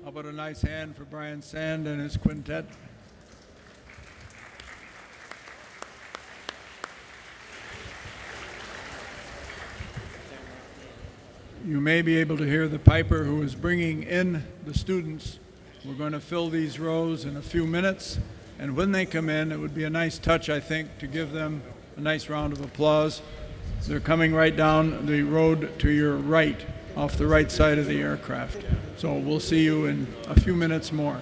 How about a nice hand for Brian Sand and his quintet? You may be able to hear the piper who is bringing in the students. We're going to fill these rows in a few minutes, and when they come in, it would be a nice touch, I think, to give them a nice round of applause. They're coming right down the road to your right, off the right side of the aircraft. So we'll see you in a few minutes more.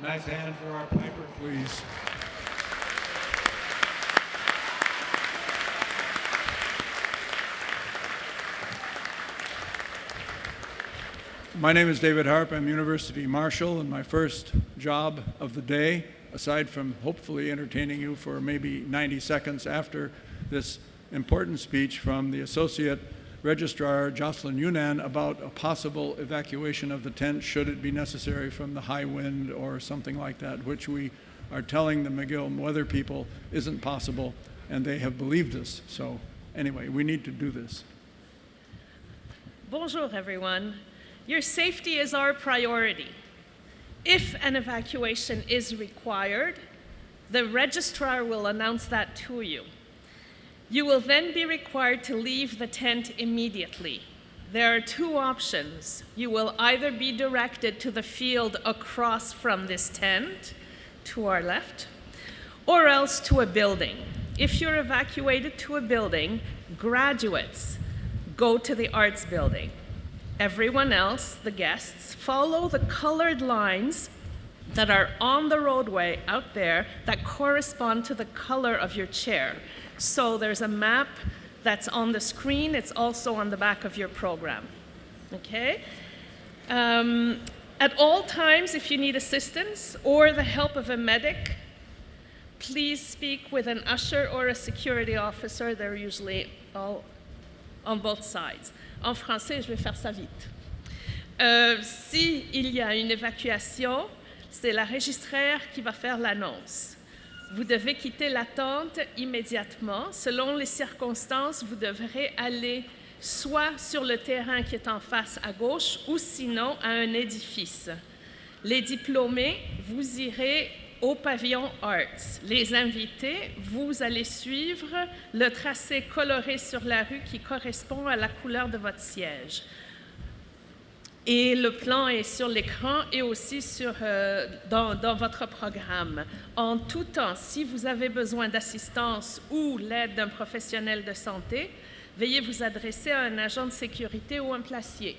Nice hand for our piper, please. My name is David Harp. I'm University Marshal, and my first job of the day, aside from hopefully entertaining you for maybe 90 seconds after this important speech from the Associate Registrar Jocelyn Yunan about a possible evacuation of the tent should it be necessary from the high wind or something like that, which we are telling the McGill weather people isn't possible, and they have believed us. So anyway, we need to do this. Bonjour, everyone. Your safety is our priority. If an evacuation is required, the registrar will announce that to you. You will then be required to leave the tent immediately. There are two options. You will either be directed to the field across from this tent, to our left, or else to a building. If you're evacuated to a building, graduates go to the arts building. Everyone else, the guests, follow the colored lines that are on the roadway out there that correspond to the color of your chair. So there's a map that's on the screen. It's also on the back of your program. Okay? At all times, if you need assistance or the help of a medic, please speak with an usher or a security officer. They're usually all on both sides. En français, je vais faire ça vite. Si il y a une évacuation, c'est la registraire qui va faire l'annonce. Vous devez quitter la tente immédiatement. Selon les circonstances, vous devrez aller soit sur le terrain qui est en face à gauche ou sinon à un édifice. Les diplômés, vous irez au pavillon Arts. Les invités, vous allez suivre le tracé coloré sur la rue qui correspond à la couleur de votre siège. Et le plan est sur l'écran et aussi dans votre programme. En tout temps, si vous avez besoin d'assistance ou l'aide d'un professionnel de santé, veuillez vous adresser à un agent de sécurité ou un placier.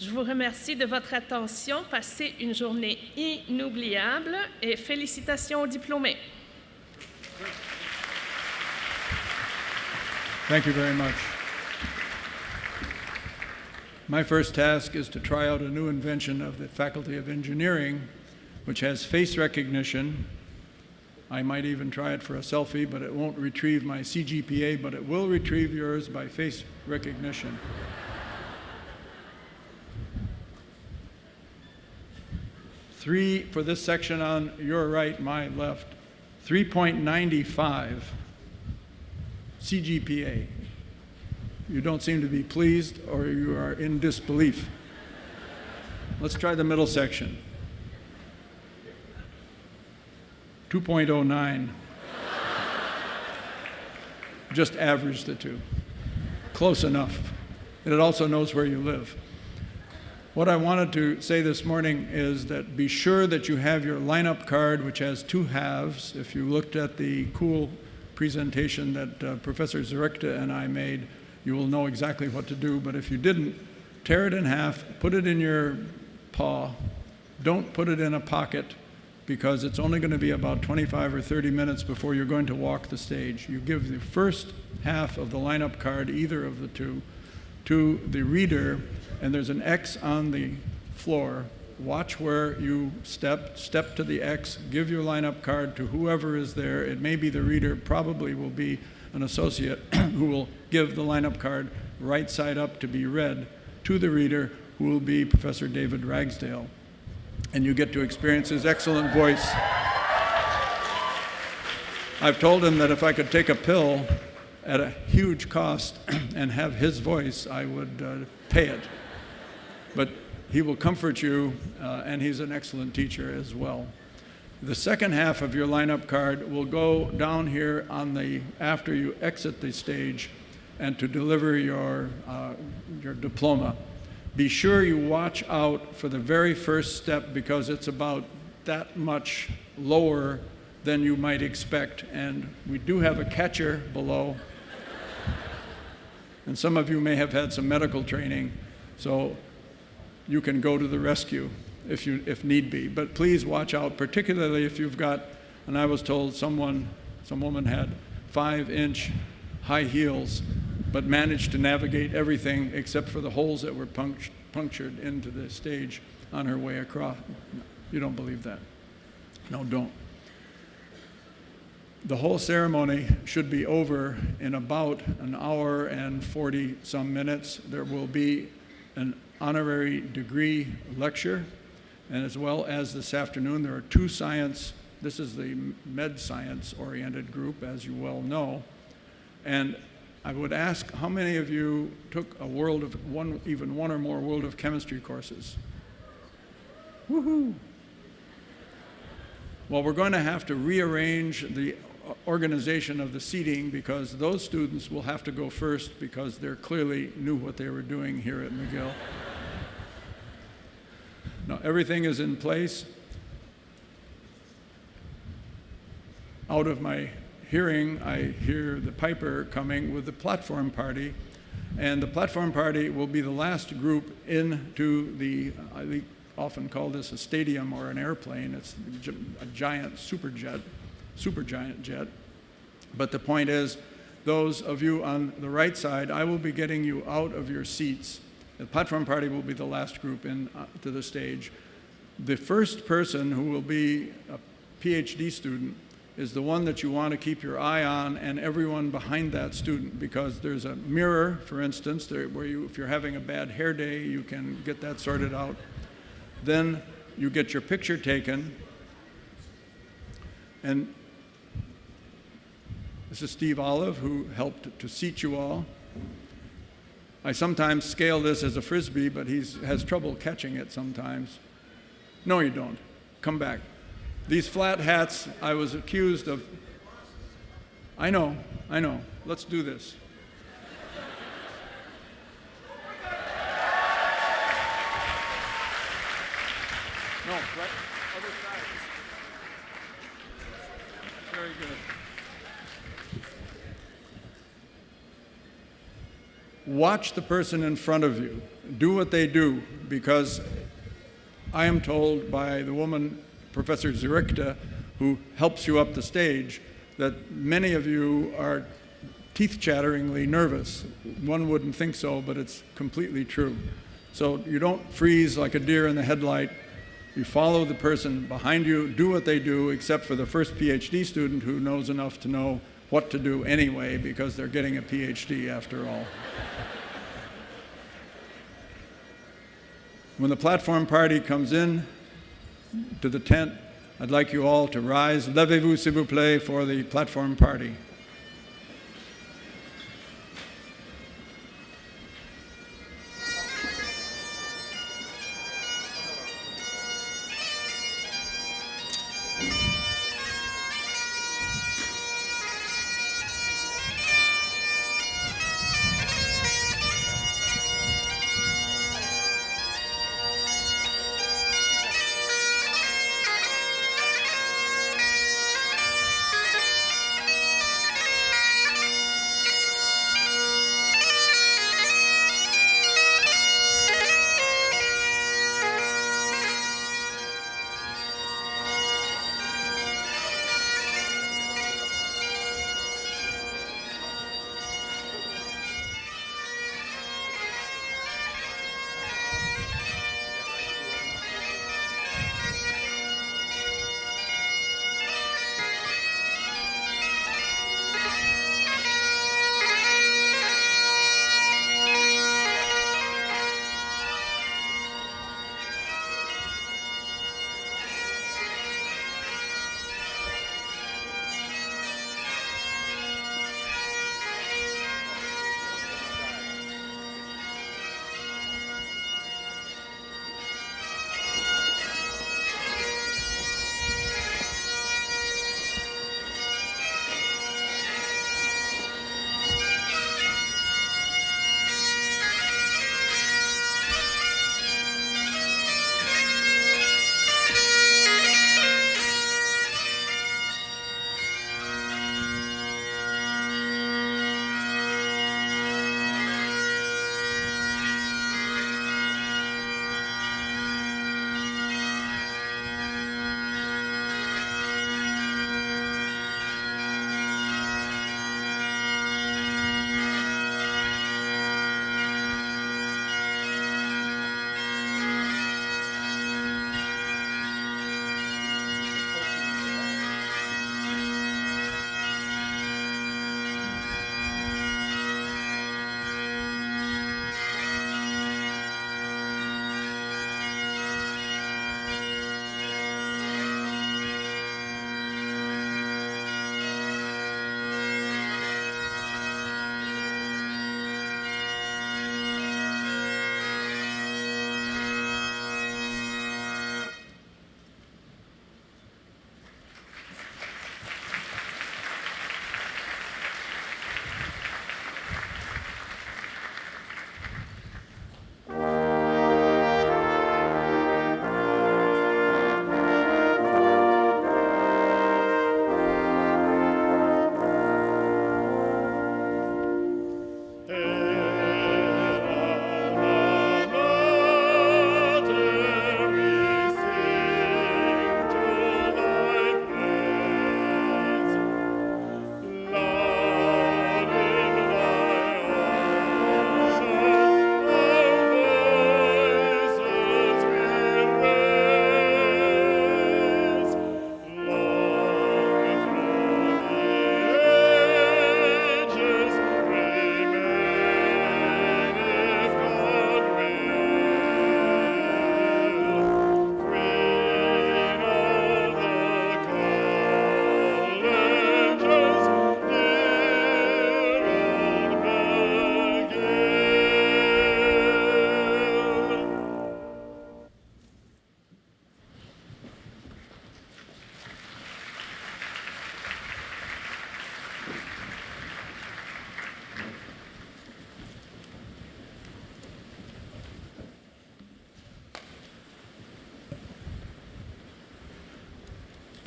Je vous remercie de votre attention. Passez une journée inoubliable et félicitations aux diplômés. Thank you very much. My first task is to try out a new invention of the Faculty of Engineering, which has face recognition. I might even try it for a selfie, but it won't retrieve my CGPA, but it will retrieve yours by face recognition. For this section on your right, my left, 3.95 CGPA. You don't seem to be pleased, or you are in disbelief. Let's try the middle section. 2.09. Just average the two. Close enough. And it also knows where you live. What I wanted to say this morning is that be sure that you have your lineup card, which has two halves. If you looked at the cool presentation that Professor Zurichta and I made, you will know exactly what to do. But if you didn't, tear it in half, put it in your paw. Don't put it in a pocket, because it's only going to be about 25 or 30 minutes before you're going to walk the stage. You give the first half of the lineup card, either of the two, to the reader, and there's an X on the floor. Watch where you step to the X, give your lineup card to whoever is there. It may be the reader, probably will be an associate who will give the lineup card right side up to be read to the reader, who will be Professor David Ragsdale. And you get to experience his excellent voice. I've told him that if I could take a pill at a huge cost and have his voice, I would pay it. But he will comfort you, and he's an excellent teacher as well. The second half of your lineup card will go down here after you exit the stage and to deliver your diploma. Be sure you watch out for the very first step, because it's about that much lower than you might expect. And we do have a catcher below. And some of you may have had some medical training, so you can go to the rescue if need be. But please watch out, particularly if you've got, and I was told some woman had 5-inch high heels, but managed to navigate everything except for the holes that were punctured into the stage on her way across. You don't believe that? No, don't. The whole ceremony should be over in about an hour and 40-some minutes. There will be an honorary degree lecture, and as well as this afternoon, there are 2 science. This is the med science-oriented group, as you well know. And I would ask, how many of you took even one or more World of Chemistry courses? Woohoo! Well, we're going to have to rearrange the organization of the seating because those students will have to go first because they clearly knew what they were doing here at McGill. Now, everything is in place. Out of my hearing, I hear the piper coming with the platform party, and the platform party will be the last group into the, I often call this a stadium or an airplane. It's a giant supergiant jet. But the point is, those of you on the right side, I will be getting you out of your seats. The platform party will be the last group in to the stage. The first person who will be a PhD student is the one that you want to keep your eye on, and everyone behind that student, because there's a mirror, for instance, where if you're having a bad hair day, you can get that sorted out. Then you get your picture taken, and this is Steve Olive, who helped to seat you all. I sometimes scale this as a Frisbee, but he has trouble catching it sometimes. No, you don't. Come back. These flat hats, I was accused of. I know. Let's do this. No, right, other side. Very good. Watch the person in front of you. Do what they do, because I am told by the woman, Professor Zurichta, who helps you up the stage, that many of you are teeth-chatteringly nervous. One wouldn't think so, but it's completely true. So you don't freeze like a deer in the headlight. You follow the person behind you, do what they do, except for the first PhD student who knows enough to know what to do anyway, because they're getting a PhD after all. When the platform party comes in to the tent, I'd like you all to rise. Levez-vous, s'il vous plaît, for the platform party.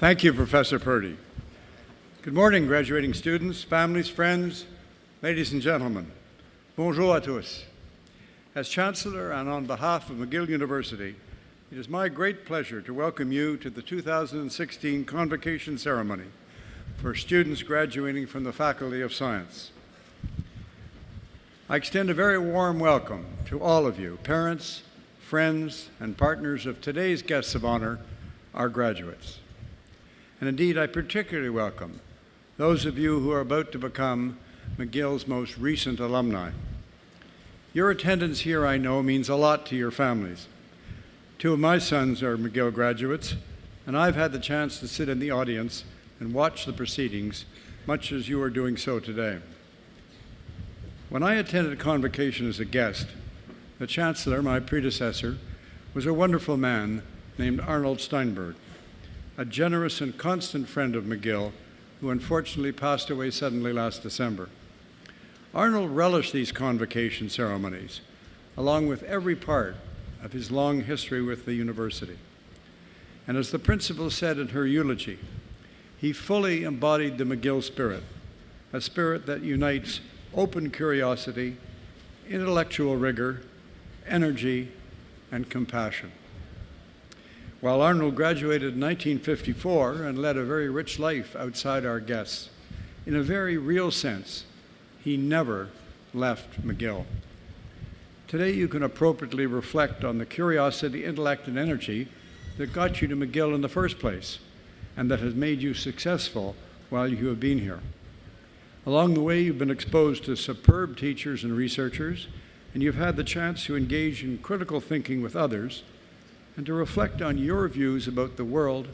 Thank you, Professor Purdy. Good morning, graduating students, families, friends, ladies and gentlemen. Bonjour à tous. As Chancellor and on behalf of McGill University, it is my great pleasure to welcome you to the 2016 Convocation Ceremony for students graduating from the Faculty of Science. I extend a very warm welcome to all of you, parents, friends, and partners of today's guests of honor, our graduates. And indeed, I particularly welcome those of you who are about to become McGill's most recent alumni. Your attendance here, I know, means a lot to your families. Two of my sons are McGill graduates, and I've had the chance to sit in the audience and watch the proceedings, much as you are doing so today. When I attended Convocation as a guest, the Chancellor, my predecessor, was a wonderful man named Arnold Steinberg, a generous and constant friend of McGill, who unfortunately passed away suddenly last December. Arnold relished these convocation ceremonies, along with every part of his long history with the university. And as the principal said in her eulogy, he fully embodied the McGill spirit, a spirit that unites open curiosity, intellectual rigor, energy, and compassion. While Arnold graduated in 1954 and led a very rich life outside our guests, in a very real sense, he never left McGill. Today you can appropriately reflect on the curiosity, intellect, and energy that got you to McGill in the first place and that has made you successful while you have been here. Along the way, you've been exposed to superb teachers and researchers, and you've had the chance to engage in critical thinking with others and to reflect on your views about the world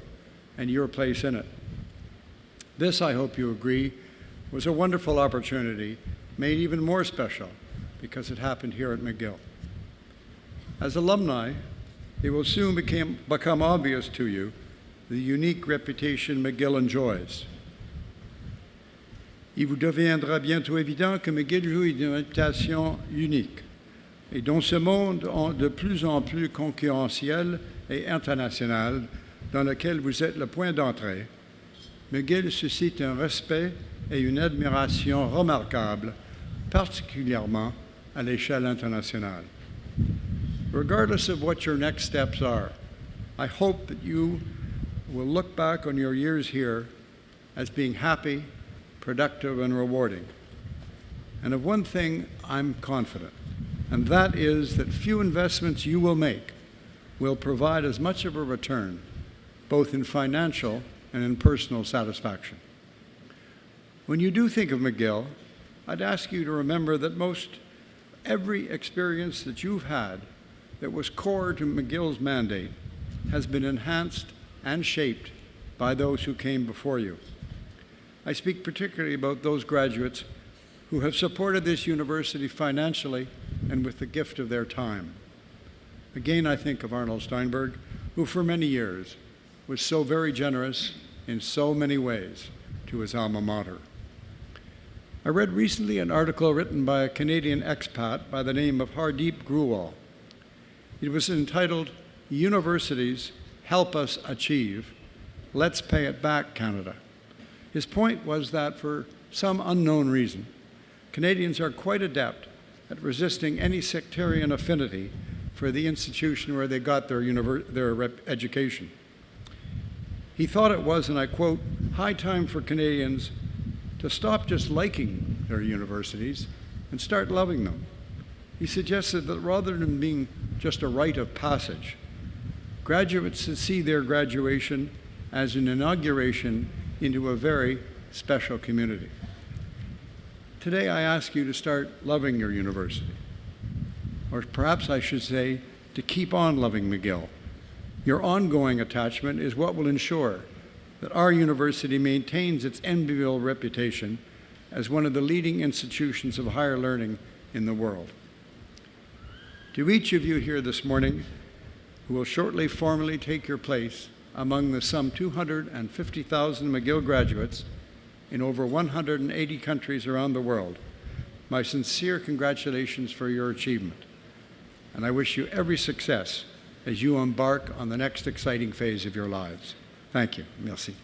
and your place in it. This, I hope you agree, was a wonderful opportunity, made even more special because it happened here at McGill. As alumni, it will soon become obvious to you the unique reputation McGill enjoys. Il vous deviendra bientôt évident que McGill jouit d'une réputation unique. Et dans ce monde de plus en plus concurrentiel et international dans lequel vous êtes le point d'entrée, McGill suscite un respect et une admiration remarquables, particulièrement à l'échelle internationale. Regardless of what your next steps are, I hope that you will look back on your years here as being happy, productive, and rewarding. And of one thing I'm confident, and that is that few investments you will make will provide as much of a return, both in financial and in personal satisfaction. When you do think of McGill, I'd ask you to remember that most every experience that you've had that was core to McGill's mandate has been enhanced and shaped by those who came before you. I speak particularly about those graduates who have supported this university financially and with the gift of their time. Again, I think of Arnold Steinberg, who for many years was so very generous in so many ways to his alma mater. I read recently an article written by a Canadian expat by the name of Hardeep Grewal. It was entitled, "Universities Help Us Achieve. Let's Pay It Back, Canada." His point was that for some unknown reason, Canadians are quite adept at resisting any sectarian affinity for the institution where they got their education. He thought it was, and I quote, "high time for Canadians to stop just liking their universities and start loving them." He suggested that rather than being just a rite of passage, graduates should see their graduation as an inauguration into a very special community. Today, I ask you to start loving your university. Or perhaps I should say, to keep on loving McGill. Your ongoing attachment is what will ensure that our university maintains its enviable reputation as one of the leading institutions of higher learning in the world. To each of you here this morning, who will shortly formally take your place among the some 250,000 McGill graduates in over 180 countries around the world, my sincere congratulations for your achievement. And I wish you every success as you embark on the next exciting phase of your lives. Thank Thank you. Merci.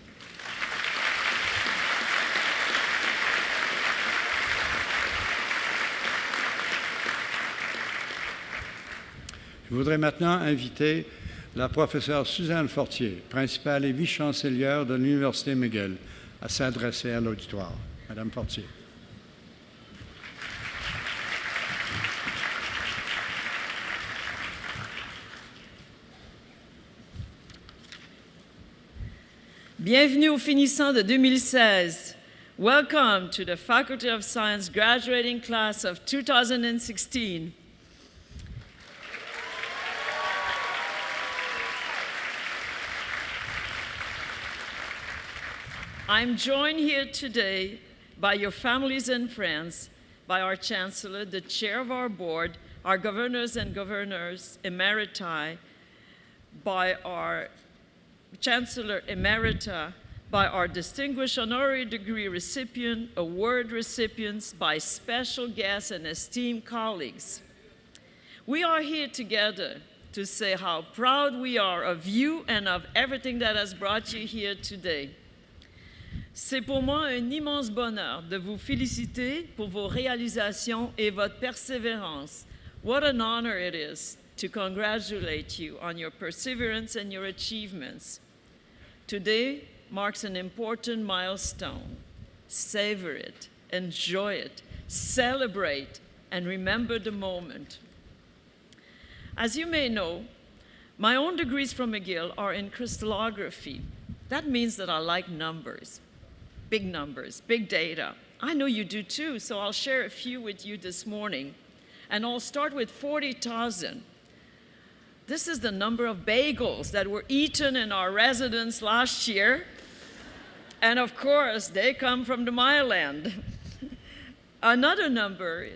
Je voudrais maintenant inviter la professeure Suzanne Fortier, principale et vice-chancelière de l'Université McGill, à s'adresser à l'auditoire. Madame Fortier. Bienvenue aux finissants de 2016. Welcome to the Faculty of Science graduating class of 2016. I'm joined here today by your families and friends, by our Chancellor, the Chair of our board, our governors and governors emeriti, by our Chancellor Emerita, by our distinguished honorary degree recipient, award recipients, by special guests and esteemed colleagues. We are here together to say how proud we are of you and of everything that has brought you here today. C'est pour moi un immense bonheur de vous féliciter pour vos réalisations et votre persévérance. What an honor it is to congratulate you on your perseverance and your achievements. Today marks an important milestone. Savor it, enjoy it, celebrate, and remember the moment. As you may know, my own degrees from McGill are in crystallography. That means that I like numbers, big data. I know you do too, so I'll share a few with you this morning. And I'll start with 40,000. This is the number of bagels that were eaten in our residence last year. And of course, they come from the Mileland. Another number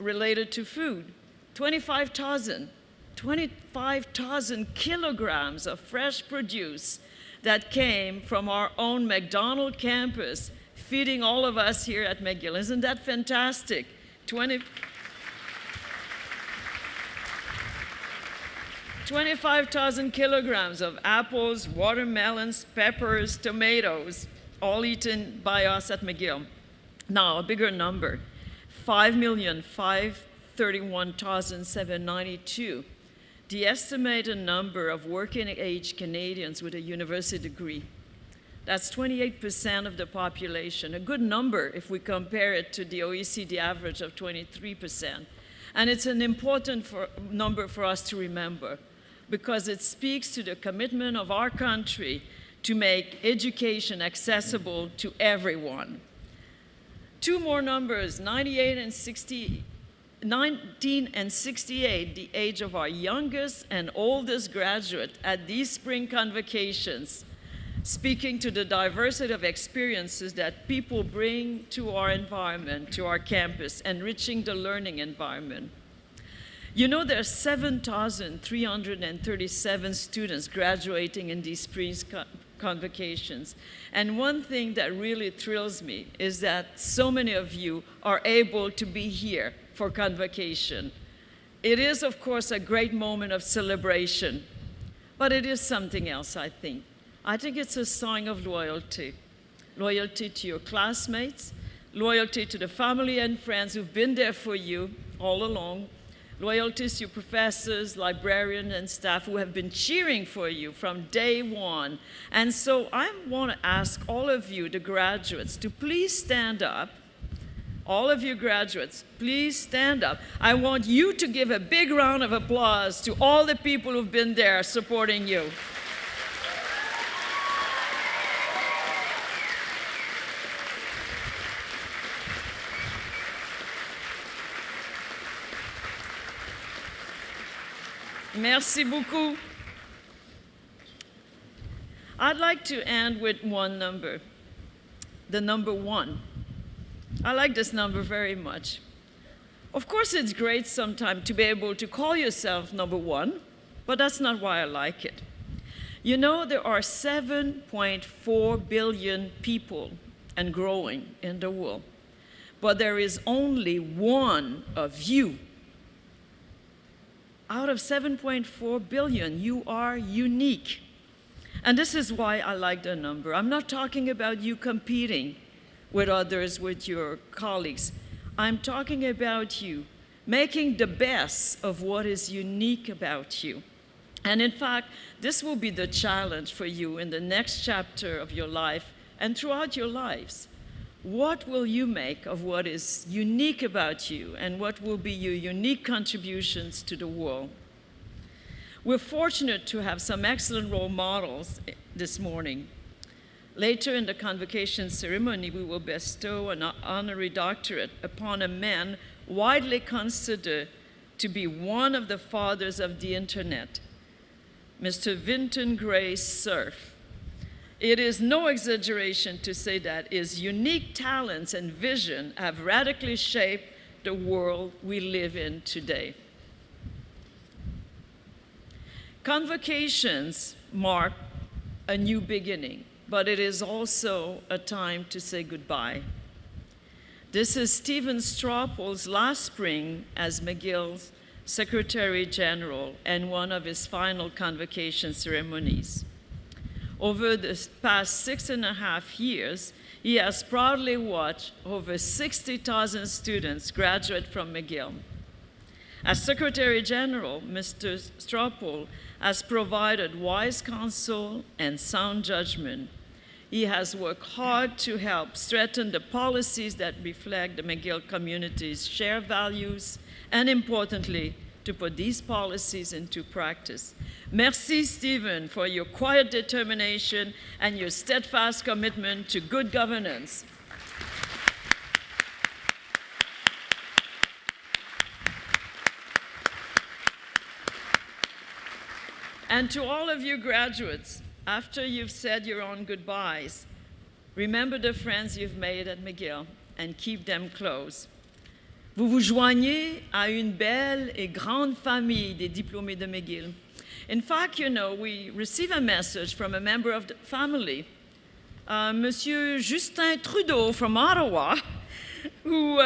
related to food, 25,000. 25,000 kilograms of fresh produce that came from our own McDonald campus, feeding all of us here at McGill. Isn't that fantastic? 25,000 kilograms of apples, watermelons, peppers, tomatoes, all eaten by us at McGill. Now, a bigger number, 5,531,792. The estimated number of working-age Canadians with a university degree. That's 28% of the population, a good number if we compare it to the OECD average of 23%. And it's an important number for us to remember because it speaks to the commitment of our country to make education accessible to everyone. Two more numbers, 19 and 68, the age of our youngest and oldest graduate at these spring convocations, speaking to the diversity of experiences that people bring to our environment, to our campus, enriching the learning environment. You know, there are 7,337 students graduating in these spring convocations. And one thing that really thrills me is that so many of you are able to be here for convocation. It is, of course, a great moment of celebration, but it is something else, I think. I think it's a sign of loyalty. Loyalty to your classmates, loyalty to the family and friends who've been there for you all along, loyalty to your professors, librarians, and staff who have been cheering for you from day one. And so I want to ask all of you, the graduates, to please stand up. All of you graduates, please stand up. I want you to give a big round of applause to all the people who've been there supporting you. Merci beaucoup. I'd like to end with one number, the number 1. I like this number very much. Of course, it's great sometimes to be able to call yourself number 1, but that's not why I like it. You know, there are 7.4 billion people and growing in the world, but there is only one of you. Out of 7.4 billion, you are unique. And this is why I like the number. I'm not talking about you competing with others, with your colleagues. I'm talking about you making the best of what is unique about you. And in fact, this will be the challenge for you in the next chapter of your life and throughout your lives. What will you make of what is unique about you, and what will be your unique contributions to the world? We're fortunate to have some excellent role models this morning. Later in the convocation ceremony, we will bestow an honorary doctorate upon a man widely considered to be one of the fathers of the internet, Mr. Vinton Gray Cerf. It is no exaggeration to say that his unique talents and vision have radically shaped the world we live in today. Convocations mark a new beginning, but it is also a time to say goodbye. This is Stephen Stropel's last spring as McGill's Secretary General and one of his final convocation ceremonies. Over the past 6.5 years, he has proudly watched over 60,000 students graduate from McGill. As Secretary General, Mr. Stropel has provided wise counsel and sound judgment. He has worked hard to help strengthen the policies that reflect the McGill community's shared values, and importantly, to put these policies into practice. Merci, Stephen, for your quiet determination and your steadfast commitment to good governance. And to all of you graduates, after you've said your own goodbyes, remember the friends you've made at McGill and keep them close. Vous vous joignez à une belle et grande famille des diplômés de McGill. In fact, you know, we receive a message from a member of the family, Monsieur Justin Trudeau from Ottawa, who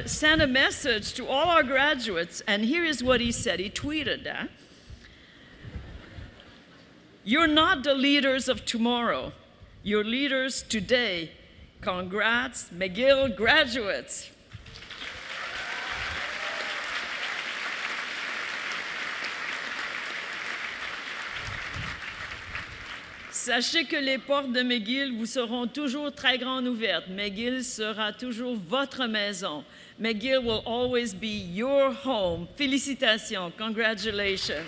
sent a message to all our graduates, and here is what he said. He tweeted that. You're not the leaders of tomorrow. You're leaders today. Congrats, McGill graduates. Sachez que les portes de McGill vous seront toujours très grandes ouvertes. McGill sera toujours votre maison. McGill will always be your home. Félicitations. Congratulations.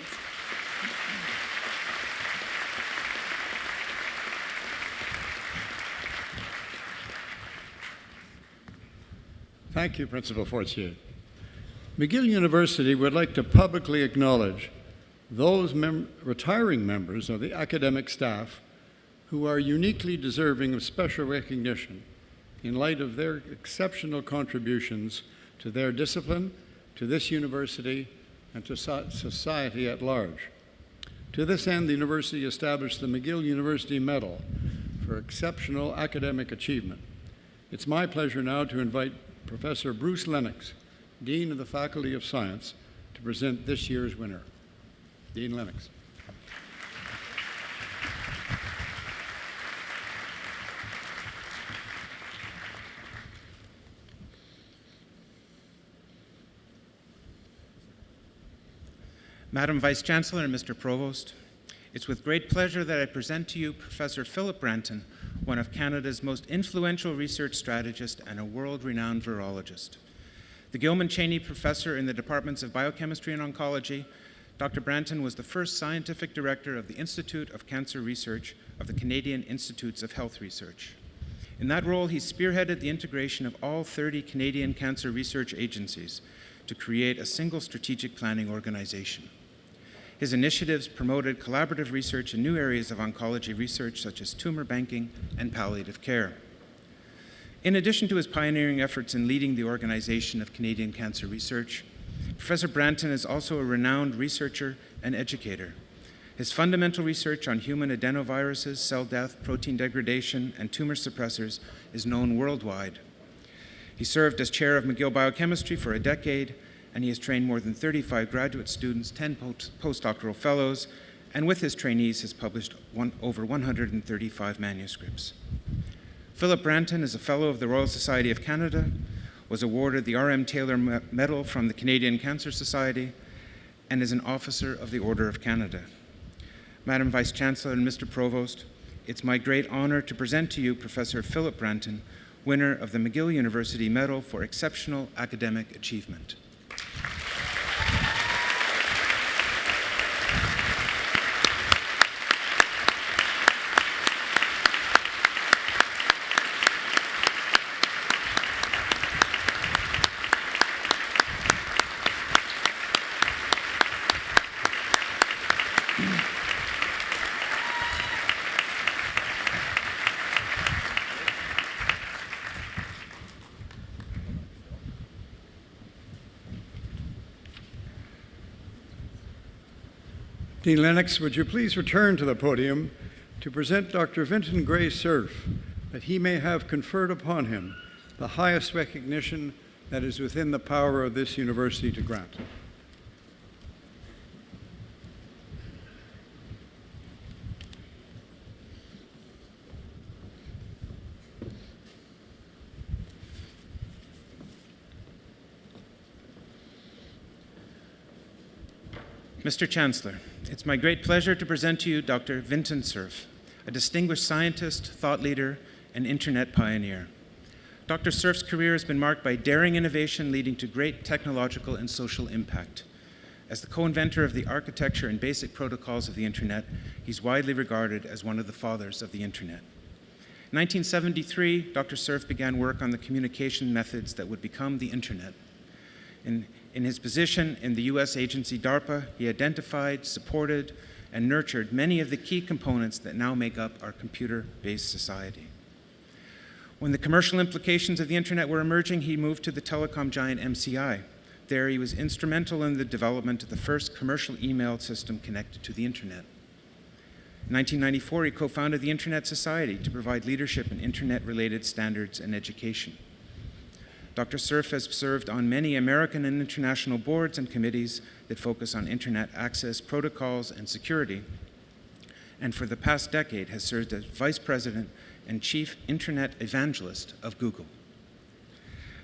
Thank you, Principal Fortier. McGill University would like to publicly acknowledge those retiring members of the academic staff who are uniquely deserving of special recognition in light of their exceptional contributions to their discipline, to this university, and to society at large. To this end, the university established the McGill University Medal for exceptional academic achievement. It's my pleasure now to invite Professor Bruce Lennox, Dean of the Faculty of Science, to present this year's winner. Dean Lennox. Madam Vice Chancellor and Mr. Provost, it's with great pleasure that I present to you Professor Philip Branton, one of Canada's most influential research strategists and a world-renowned virologist. The Gilman Cheney Professor in the Departments of Biochemistry and Oncology, Dr. Branton was the first scientific director of the Institute of Cancer Research of the Canadian Institutes of Health Research. In that role, he spearheaded the integration of all 30 Canadian cancer research agencies to create a single strategic planning organization. His initiatives promoted collaborative research in new areas of oncology research, such as tumor banking and palliative care. In addition to his pioneering efforts in leading the organization of Canadian cancer research, Professor Branton is also a renowned researcher and educator. His fundamental research on human adenoviruses, cell death, protein degradation, and tumor suppressors is known worldwide. He served as chair of McGill Biochemistry for a decade, and he has trained more than 35 graduate students, 10 postdoctoral fellows, and with his trainees has published over 135 manuscripts. Philip Branton is a Fellow of the Royal Society of Canada, was awarded the R.M. Taylor Medal from the Canadian Cancer Society, and is an Officer of the Order of Canada. Madam Vice Chancellor and Mr. Provost, it's my great honor to present to you Professor Philip Branton, winner of the McGill University Medal for Exceptional Academic Achievement. Dean Lennox, would you please return to the podium to present Dr. Vinton Gray Cerf, that he may have conferred upon him the highest recognition that is within the power of this university to grant. Mr. Chancellor, it's my great pleasure to present to you Dr. Vinton Cerf, a distinguished scientist, thought leader, and internet pioneer. Dr. Cerf's career has been marked by daring innovation leading to great technological and social impact. As the co-inventor of the architecture and basic protocols of the internet, he's widely regarded as one of the fathers of the internet. In 1973, Dr. Cerf began work on the communication methods that would become the internet. In his position in the US agency DARPA, he identified, supported, and nurtured many of the key components that now make up our computer-based society. When the commercial implications of the internet were emerging, he moved to the telecom giant MCI. There, he was instrumental in the development of the first commercial email system connected to the internet. In 1994, he co-founded the Internet Society to provide leadership in internet-related standards and education. Dr. Cerf has served on many American and international boards and committees that focus on internet access protocols and security, and for the past decade has served as Vice President and Chief Internet Evangelist of Google.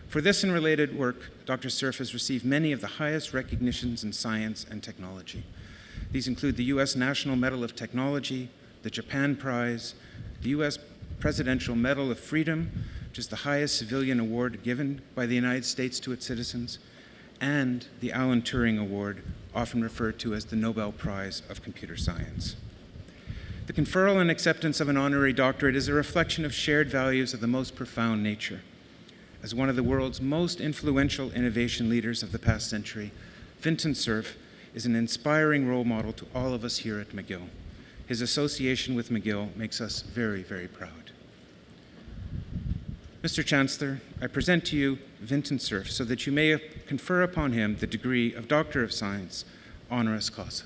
For this and related work, Dr. Cerf has received many of the highest recognitions in science and technology. These include the U.S. National Medal of Technology, the Japan Prize, the U.S. Presidential Medal of Freedom, which is the highest civilian award given by the United States to its citizens, and the Alan Turing Award, often referred to as the Nobel Prize of Computer Science. The conferral and acceptance of an honorary doctorate is a reflection of shared values of the most profound nature. As one of the world's most influential innovation leaders of the past century, Vinton Cerf is an inspiring role model to all of us here at McGill. His association with McGill makes us very, very proud. Mr. Chancellor, I present to you Vinton Cerf so that you may confer upon him the degree of Doctor of Science, honoris causa.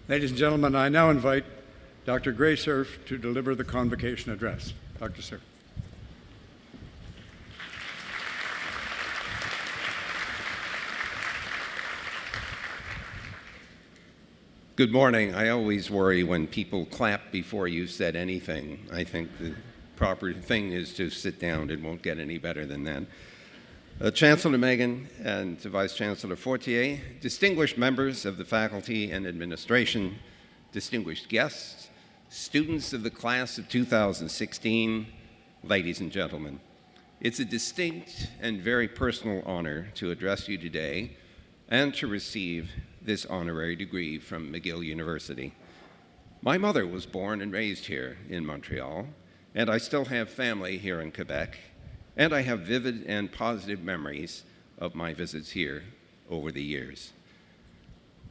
Ladies and gentlemen, I now invite Dr. Gray Cerf to deliver the convocation address. Dr. Cerf. Good morning. I always worry when people clap before you've said anything. I think the proper thing is to sit down. It won't get any better than that. Chancellor Megan and Vice Chancellor Fortier, distinguished members of the faculty and administration, distinguished guests, students of the class of 2016, ladies and gentlemen. It's a distinct and very personal honor to address you today and to receive this honorary degree from McGill University. My mother was born and raised here in Montreal, and I still have family here in Quebec, and I have vivid and positive memories of my visits here over the years.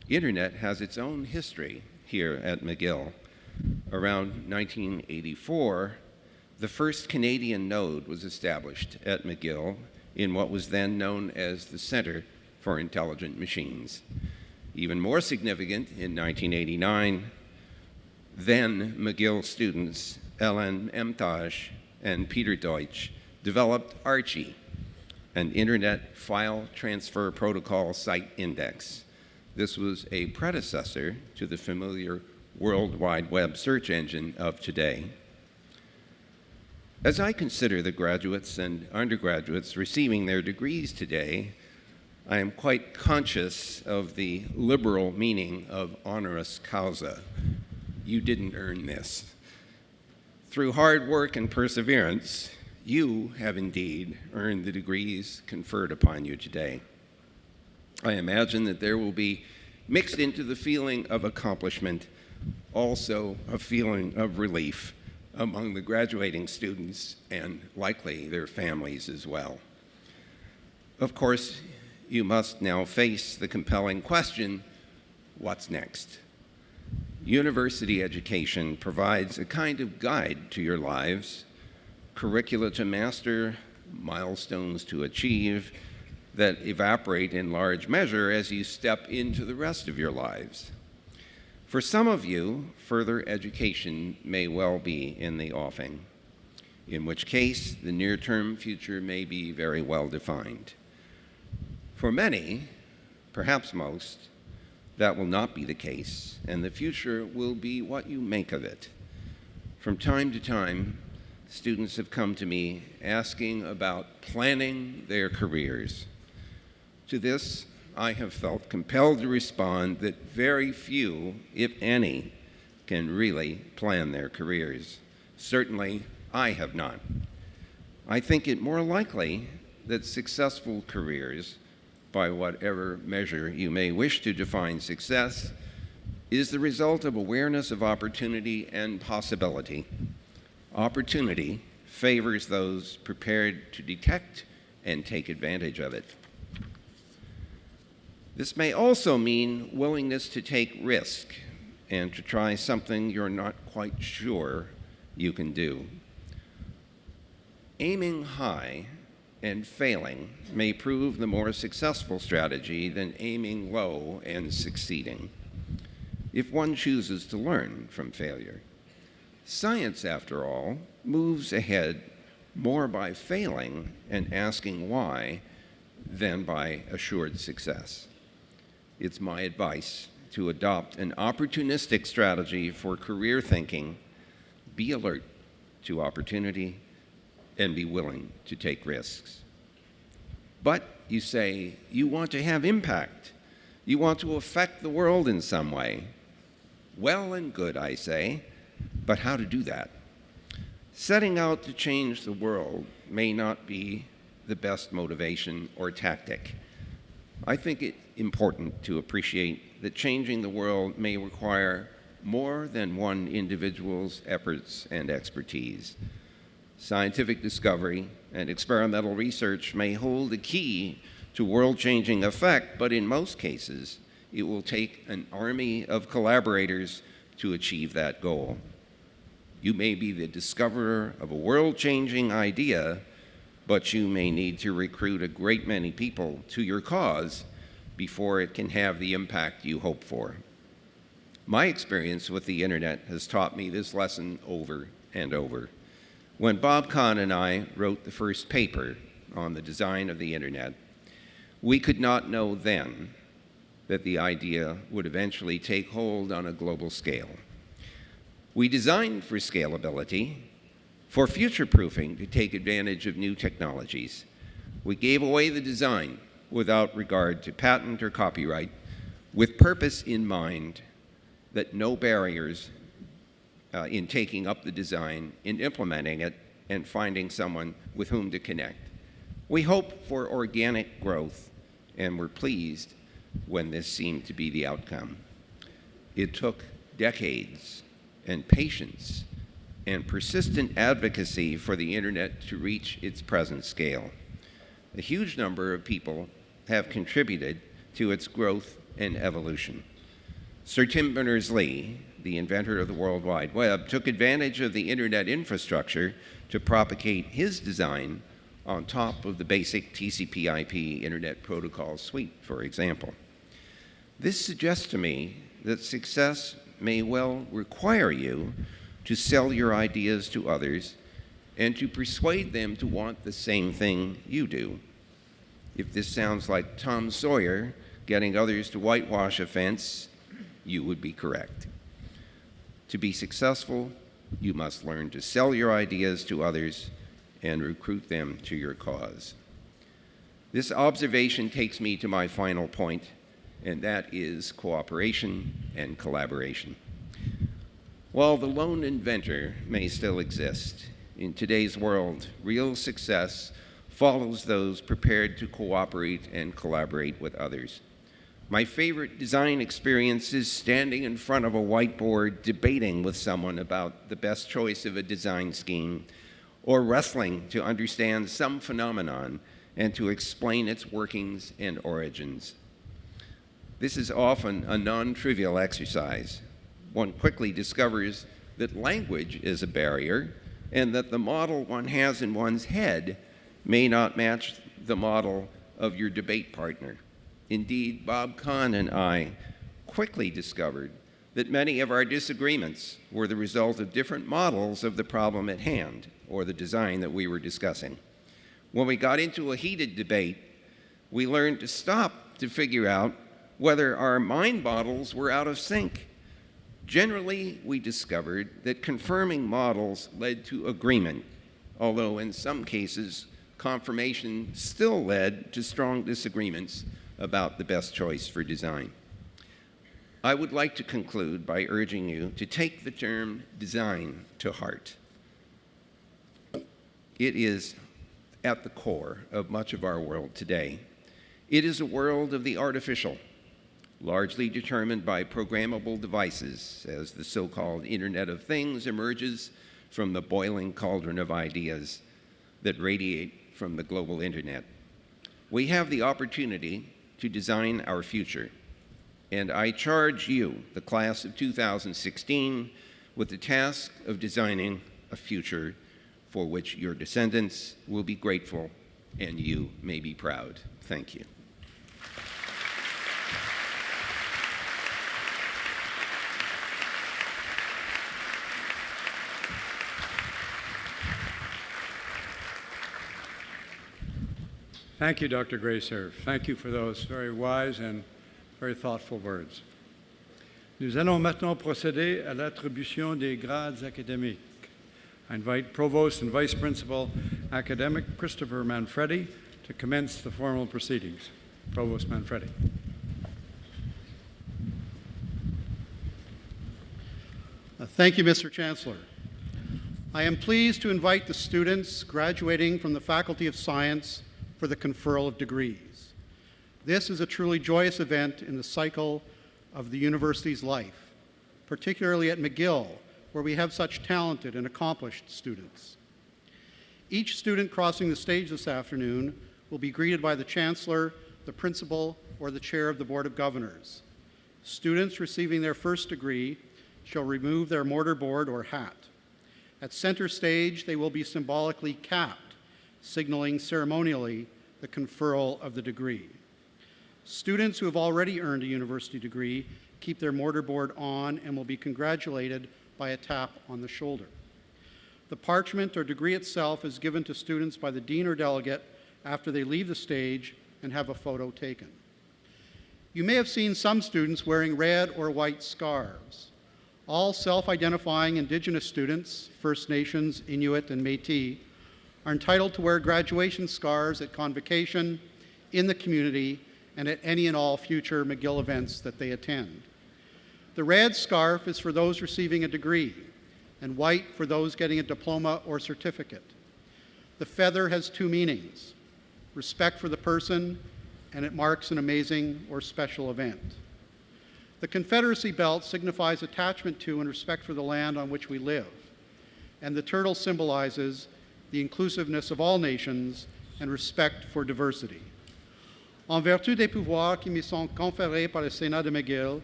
Internet has its own history here at McGill. Around 1984, the first Canadian node was established at McGill in what was then known as the Center for Intelligent Machines. Even more significant, in 1989, then McGill students Ellen Emtage and Peter Deutsch developed Archie, an Internet File Transfer Protocol site index. This was a predecessor to the familiar World Wide Web search engine of today. As I consider the graduates and undergraduates receiving their degrees today, I am quite conscious of the liberal meaning of honoris causa. You didn't earn this. Through hard work and perseverance, you have indeed earned the degrees conferred upon you today. I imagine that there will be mixed into the feeling of accomplishment also a feeling of relief among the graduating students and likely their families as well. Of course, you must now face the compelling question, what's next? University education provides a kind of guide to your lives, curricula to master, milestones to achieve, that evaporate in large measure as you step into the rest of your lives. For some of you, further education may well be in the offing, in which case the near-term future may be very well defined. For many, perhaps most, that will not be the case, and the future will be what you make of it. From time to time, students have come to me asking about planning their careers. To this, I have felt compelled to respond that very few, if any, can really plan their careers. Certainly, I have not. I think it more likely that successful careers, by whatever measure you may wish to define success, is the result of awareness of opportunity and possibility. Opportunity favors those prepared to detect and take advantage of it. This may also mean willingness to take risk and to try something you're not quite sure you can do. Aiming high and failing may prove the more successful strategy than aiming low and succeeding, if one chooses to learn from failure. Science, after all, moves ahead more by failing and asking why than by assured success. It's my advice to adopt an opportunistic strategy for career thinking, be alert to opportunity, and be willing to take risks. But you say you want to have impact. You want to affect the world in some way. Well and good, I say, but how to do that? Setting out to change the world may not be the best motivation or tactic. I think it's important to appreciate that changing the world may require more than one individual's efforts and expertise. Scientific discovery and experimental research may hold the key to world-changing effect, but in most cases, it will take an army of collaborators to achieve that goal. You may be the discoverer of a world-changing idea, but you may need to recruit a great many people to your cause before it can have the impact you hope for. My experience with the internet has taught me this lesson over and over. When Bob Kahn and I wrote the first paper on the design of the internet, we could not know then that the idea would eventually take hold on a global scale. We designed for scalability, for future-proofing to take advantage of new technologies. We gave away the design without regard to patent or copyright, with purpose in mind that no barriers in taking up the design, in implementing it, and finding someone with whom to connect. We hope for organic growth, and we're pleased when this seemed to be the outcome. It took decades and patience and persistent advocacy for the internet to reach its present scale. A huge number of people have contributed to its growth and evolution. Sir Tim Berners-Lee, the inventor of the World Wide Web, took advantage of the internet infrastructure to propagate his design on top of the basic TCP/IP Internet Protocol suite, for example. This suggests to me that success may well require you to sell your ideas to others and to persuade them to want the same thing you do. If this sounds like Tom Sawyer getting others to whitewash a fence, you would be correct. To be successful, you must learn to sell your ideas to others and recruit them to your cause. This observation takes me to my final point, and that is cooperation and collaboration. While the lone inventor may still exist, in today's world, real success follows those prepared to cooperate and collaborate with others. My favorite design experience is standing in front of a whiteboard debating with someone about the best choice of a design scheme, or wrestling to understand some phenomenon and to explain its workings and origins. This is often a non-trivial exercise. One quickly discovers that language is a barrier and that the model one has in one's head may not match the model of your debate partner. Indeed, Bob Kahn and I quickly discovered that many of our disagreements were the result of different models of the problem at hand, or the design that we were discussing. When we got into a heated debate, we learned to stop to figure out whether our mind models were out of sync. Generally, we discovered that confirming models led to agreement, although in some cases, confirmation still led to strong disagreements about the best choice for design. I would like to conclude by urging you to take the term design to heart. It is at the core of much of our world today. It is a world of the artificial, largely determined by programmable devices as the so-called Internet of Things emerges from the boiling cauldron of ideas that radiate from the global internet. We have the opportunity to design our future, and I charge you, the class of 2016, with the task of designing a future for which your descendants will be grateful and you may be proud. Thank you. Thank you, Dr. Grayserve. Thank you for those very wise and very thoughtful words. Nous allons maintenant procéder à l'attribution des grades académiques. I invite Provost and Vice Principal Academic Christopher Manfredi to commence the formal proceedings. Provost Manfredi. Thank you, Mr. Chancellor. I am pleased to invite the students graduating from the Faculty of Science for the conferral of degrees. This is a truly joyous event in the cycle of the university's life, particularly at McGill, where we have such talented and accomplished students. Each student crossing the stage this afternoon will be greeted by the Chancellor, the Principal, or the Chair of the Board of Governors. Students receiving their first degree shall remove their mortarboard or hat. At center stage, they will be symbolically capped, signaling ceremonially the conferral of the degree. Students who have already earned a university degree keep their mortarboard on and will be congratulated by a tap on the shoulder. The parchment or degree itself is given to students by the dean or delegate after they leave the stage and have a photo taken. You may have seen some students wearing red or white scarves. All self-identifying Indigenous students, First Nations, Inuit, and Métis, are entitled to wear graduation scarves at convocation, in the community, and at any and all future McGill events that they attend. The red scarf is for those receiving a degree, and white for those getting a diploma or certificate. The feather has two meanings: respect for the person, and it marks an amazing or special event. The Confederacy belt signifies attachment to and respect for the land on which we live, and the turtle symbolizes the inclusiveness of all nations and respect for diversity. En vertu des pouvoirs qui me sont conférés par le Sénat de McGill,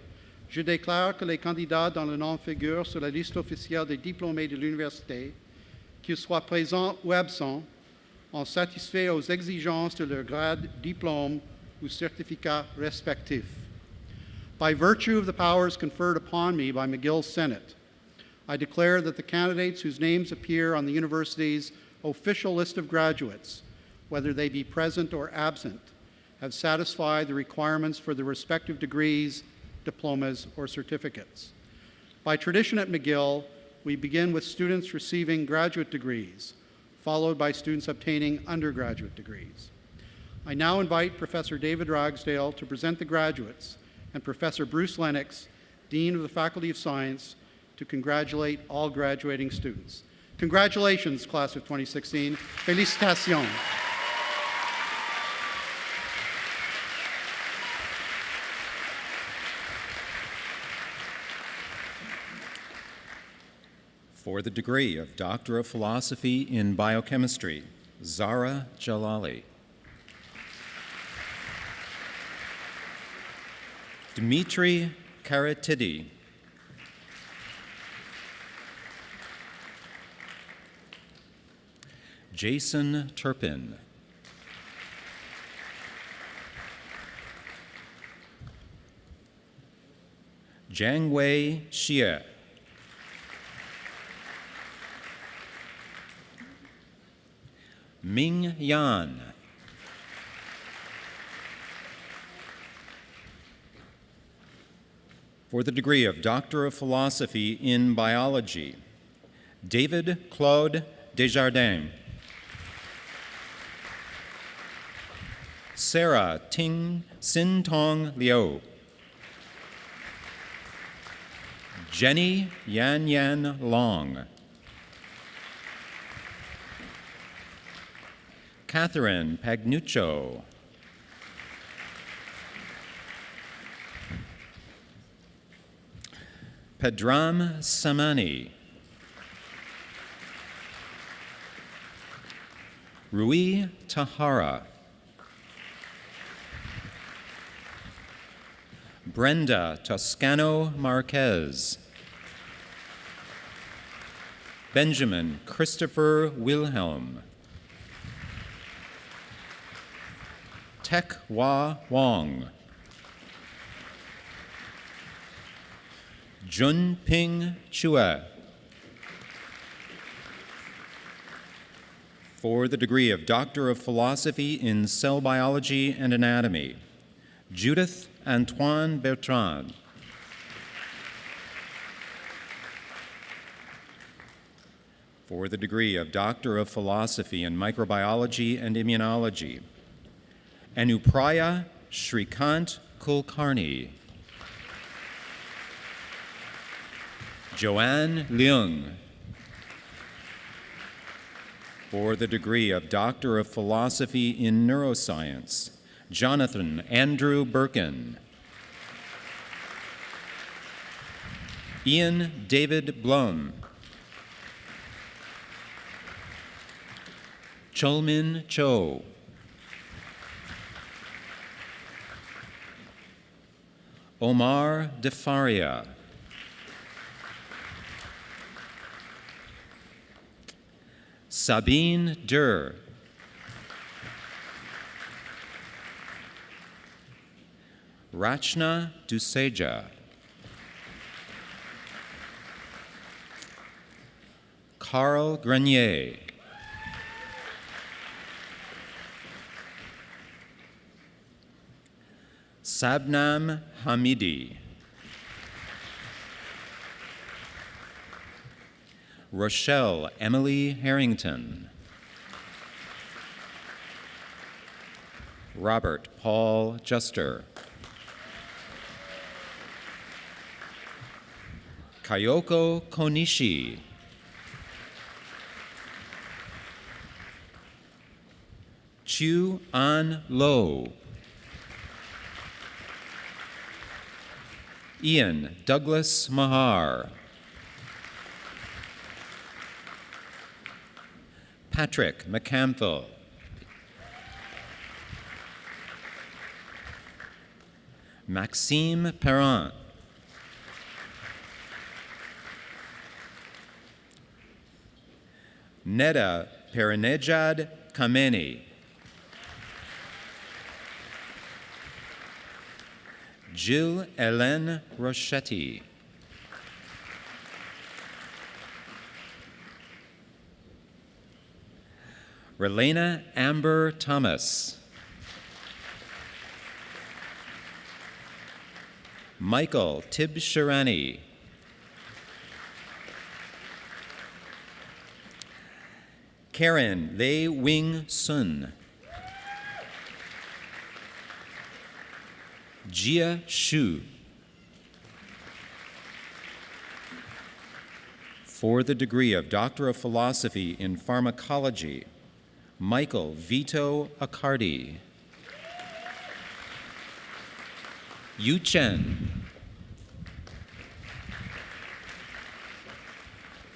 je déclare que les candidats dont le nom figure sur la liste officielle des diplômés de l'université, qu'ils soient présents ou absents, ont satisfait aux exigences de leur grade, diplôme ou certificat respectif. By virtue of the powers conferred upon me by McGill's Senate, I declare that the candidates whose names appear on the university's official list of graduates, whether they be present or absent, have satisfied the requirements for their respective degrees, diplomas, or certificates. By tradition at McGill, we begin with students receiving graduate degrees, followed by students obtaining undergraduate degrees. I now invite Professor David Ragsdale to present the graduates and Professor Bruce Lennox, Dean of the Faculty of Science, to congratulate all graduating students. Congratulations, class of 2016. Félicitations. For the degree of Doctor of Philosophy in Biochemistry, Zara Jalali. Dmitry Karatidi. Jason Turpin. Jiangwei Xie. Ming Yan. For the degree of Doctor of Philosophy in Biology, David Claude Desjardins. Sarah Ting Sin Tong Liu. Jenny Yan Yan Long. Catherine Pagnuccio. Pedram Samani. Rui Tahara. Brenda Toscano Marquez. Benjamin Christopher Wilhelm. Tek Wah Wong. Junping Chua. For the degree of Doctor of Philosophy in Cell Biology and Anatomy, Judith Antoine Bertrand. For the degree of Doctor of Philosophy in Microbiology and Immunology, Anupriya Shrikant Kulkarni. Joanne Leung. For the degree of Doctor of Philosophy in Neuroscience, Jonathan Andrew Birkin. Ian David Blum. Cholmin Cho. Omar Defaria. Sabine Durr. Rachna Duseja. Carl Grenier. Sabnam Hamidi. Rochelle Emily Harrington. Robert Paul Juster. Kayoko Konishi. Chu An Lo. Ian Douglas Mahar. Patrick McCanthel. Maxime Perrin. Neda Perinejad Kameni. Jill Hélène Rochetti. Relena Amber Thomas. Michael Tibshirani. Karen Lei Wing Sun. Jia Shu. For the degree of Doctor of Philosophy in Pharmacology, Michael Vito Accardi. Yu Chen.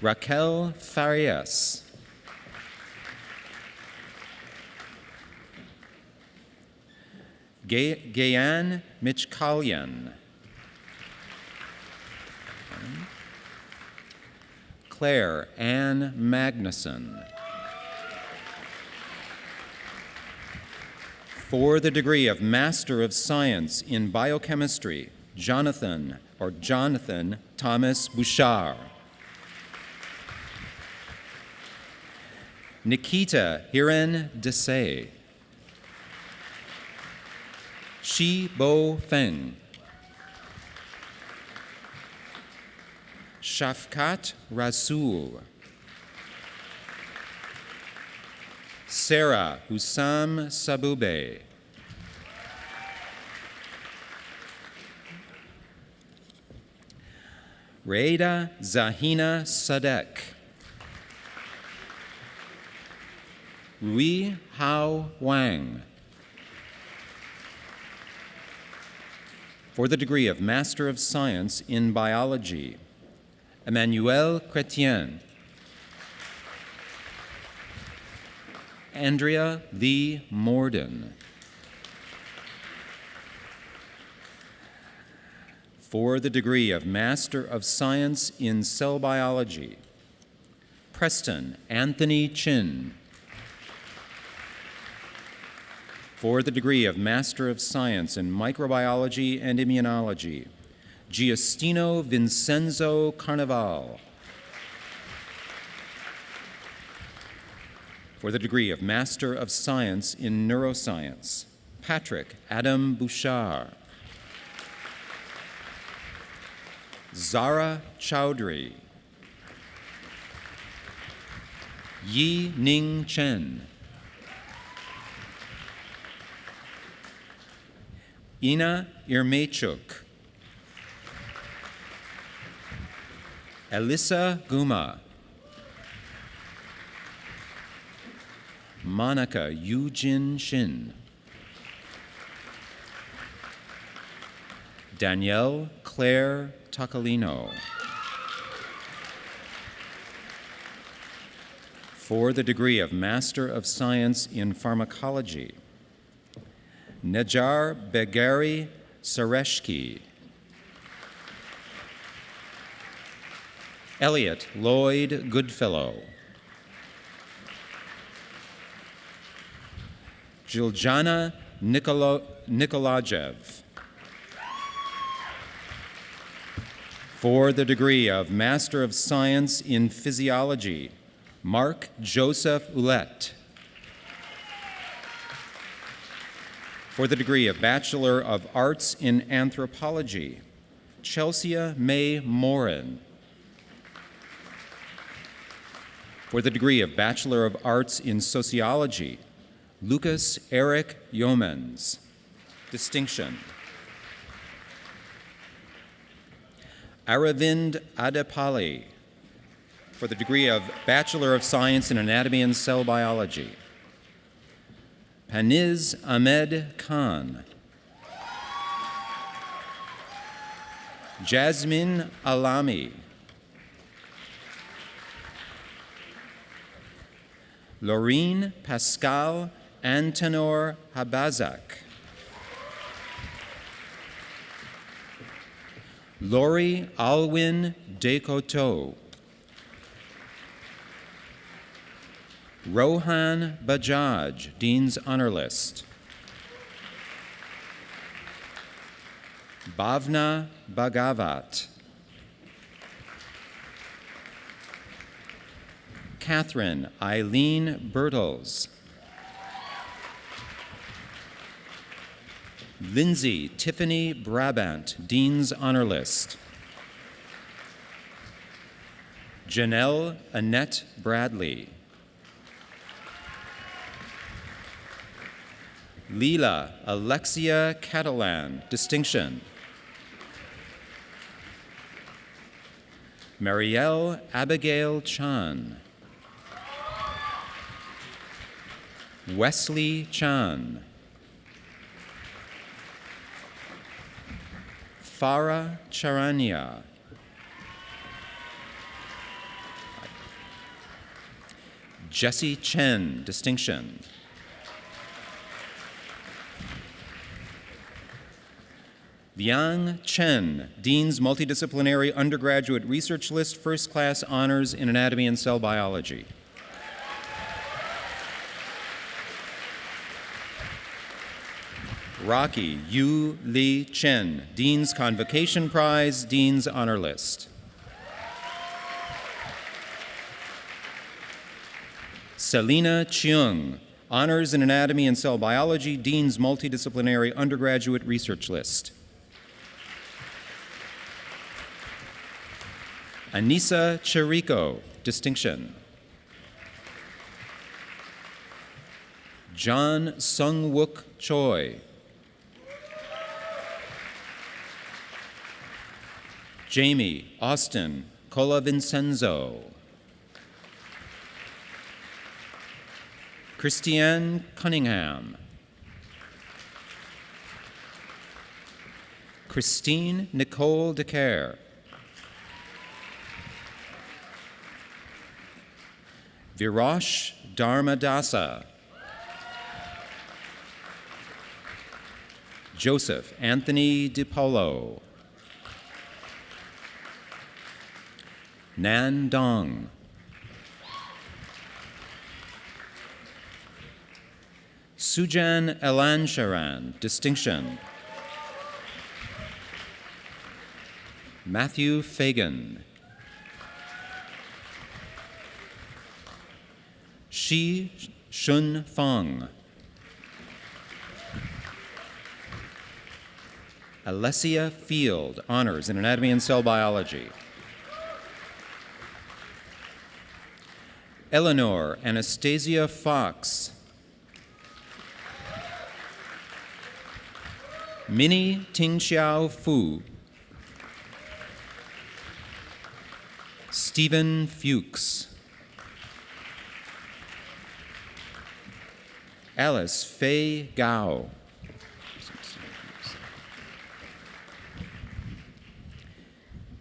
Raquel Farias. Gayan Michkalyan. Claire Ann Magnuson. For the degree of Master of Science in Biochemistry, Jonathan Thomas Bouchard. Nikita Hiren Desai. Shi Bo Feng. Shafkat Rasul. Sarah Hussam Sabube. Reida Zahina Sadek. Rui Hao Wang. For the degree of Master of Science in Biology, Emmanuel Chrétien. Andrea Lee Morden. For the degree of Master of Science in Cell Biology, Preston Anthony Chin. For the degree of Master of Science in Microbiology and Immunology, Giustino Vincenzo Carnaval. For the degree of Master of Science in Neuroscience, Patrick Adam Bouchard. Zara Chowdhury. Yi Ning Chen. Ina Irmechuk. Elissa Guma. Monica Yujin Shin. Danielle Claire Toccolino. For the degree of Master of Science in Pharmacology, Nejar Begari Sareshki. Elliot Lloyd Goodfellow. Jiljana Nikolajev. For the degree of Master of Science in Physiology, Mark Joseph Ouellette. For the degree of Bachelor of Arts in Anthropology, Chelsea May Morin. For the degree of Bachelor of Arts in Sociology, Lucas Eric Yeomans. Distinction. Aravind Adepali. For the degree of Bachelor of Science in Anatomy and Cell Biology, Paniz Ahmed Khan. Jasmine Alami. Laureen Pascal Antenor Habazak. Lori Alwyn Decoteau. Rohan Bajaj, Dean's Honor List. Bhavna Bhagavat. Catherine Eileen Bertels. Lindsay Tiffany Brabant, Dean's Honor List. Janelle Annette Bradley. Leela Alexia Catalan, Distinction. Marielle Abigail Chan. Wesley Chan. Farah Charania. Jesse Chen, Distinction. Liang Chen, Dean's Multidisciplinary Undergraduate Research List, First Class Honors in Anatomy and Cell Biology. Rocky Yu Li Chen, Dean's Convocation Prize, Dean's Honor List. Selena Cheung, Honors in Anatomy and Cell Biology, Dean's Multidisciplinary Undergraduate Research List. Anissa Chirico, Distinction. John Sungwook Choi. Jamie Austin Colavincenzo. Christiane Cunningham. Christine Nicole DeCare. Virosh Dharmadasa. Joseph Anthony DiPaolo. Nan Dong. Sujan Elansharan, Distinction. Matthew Fagan. Shi Shun Fong. Alessia Field, Honors in Anatomy and Cell Biology. Eleanor Anastasia Fox. Minnie Tingxiao Fu. Stephen Fuchs. Alice Faye Gao.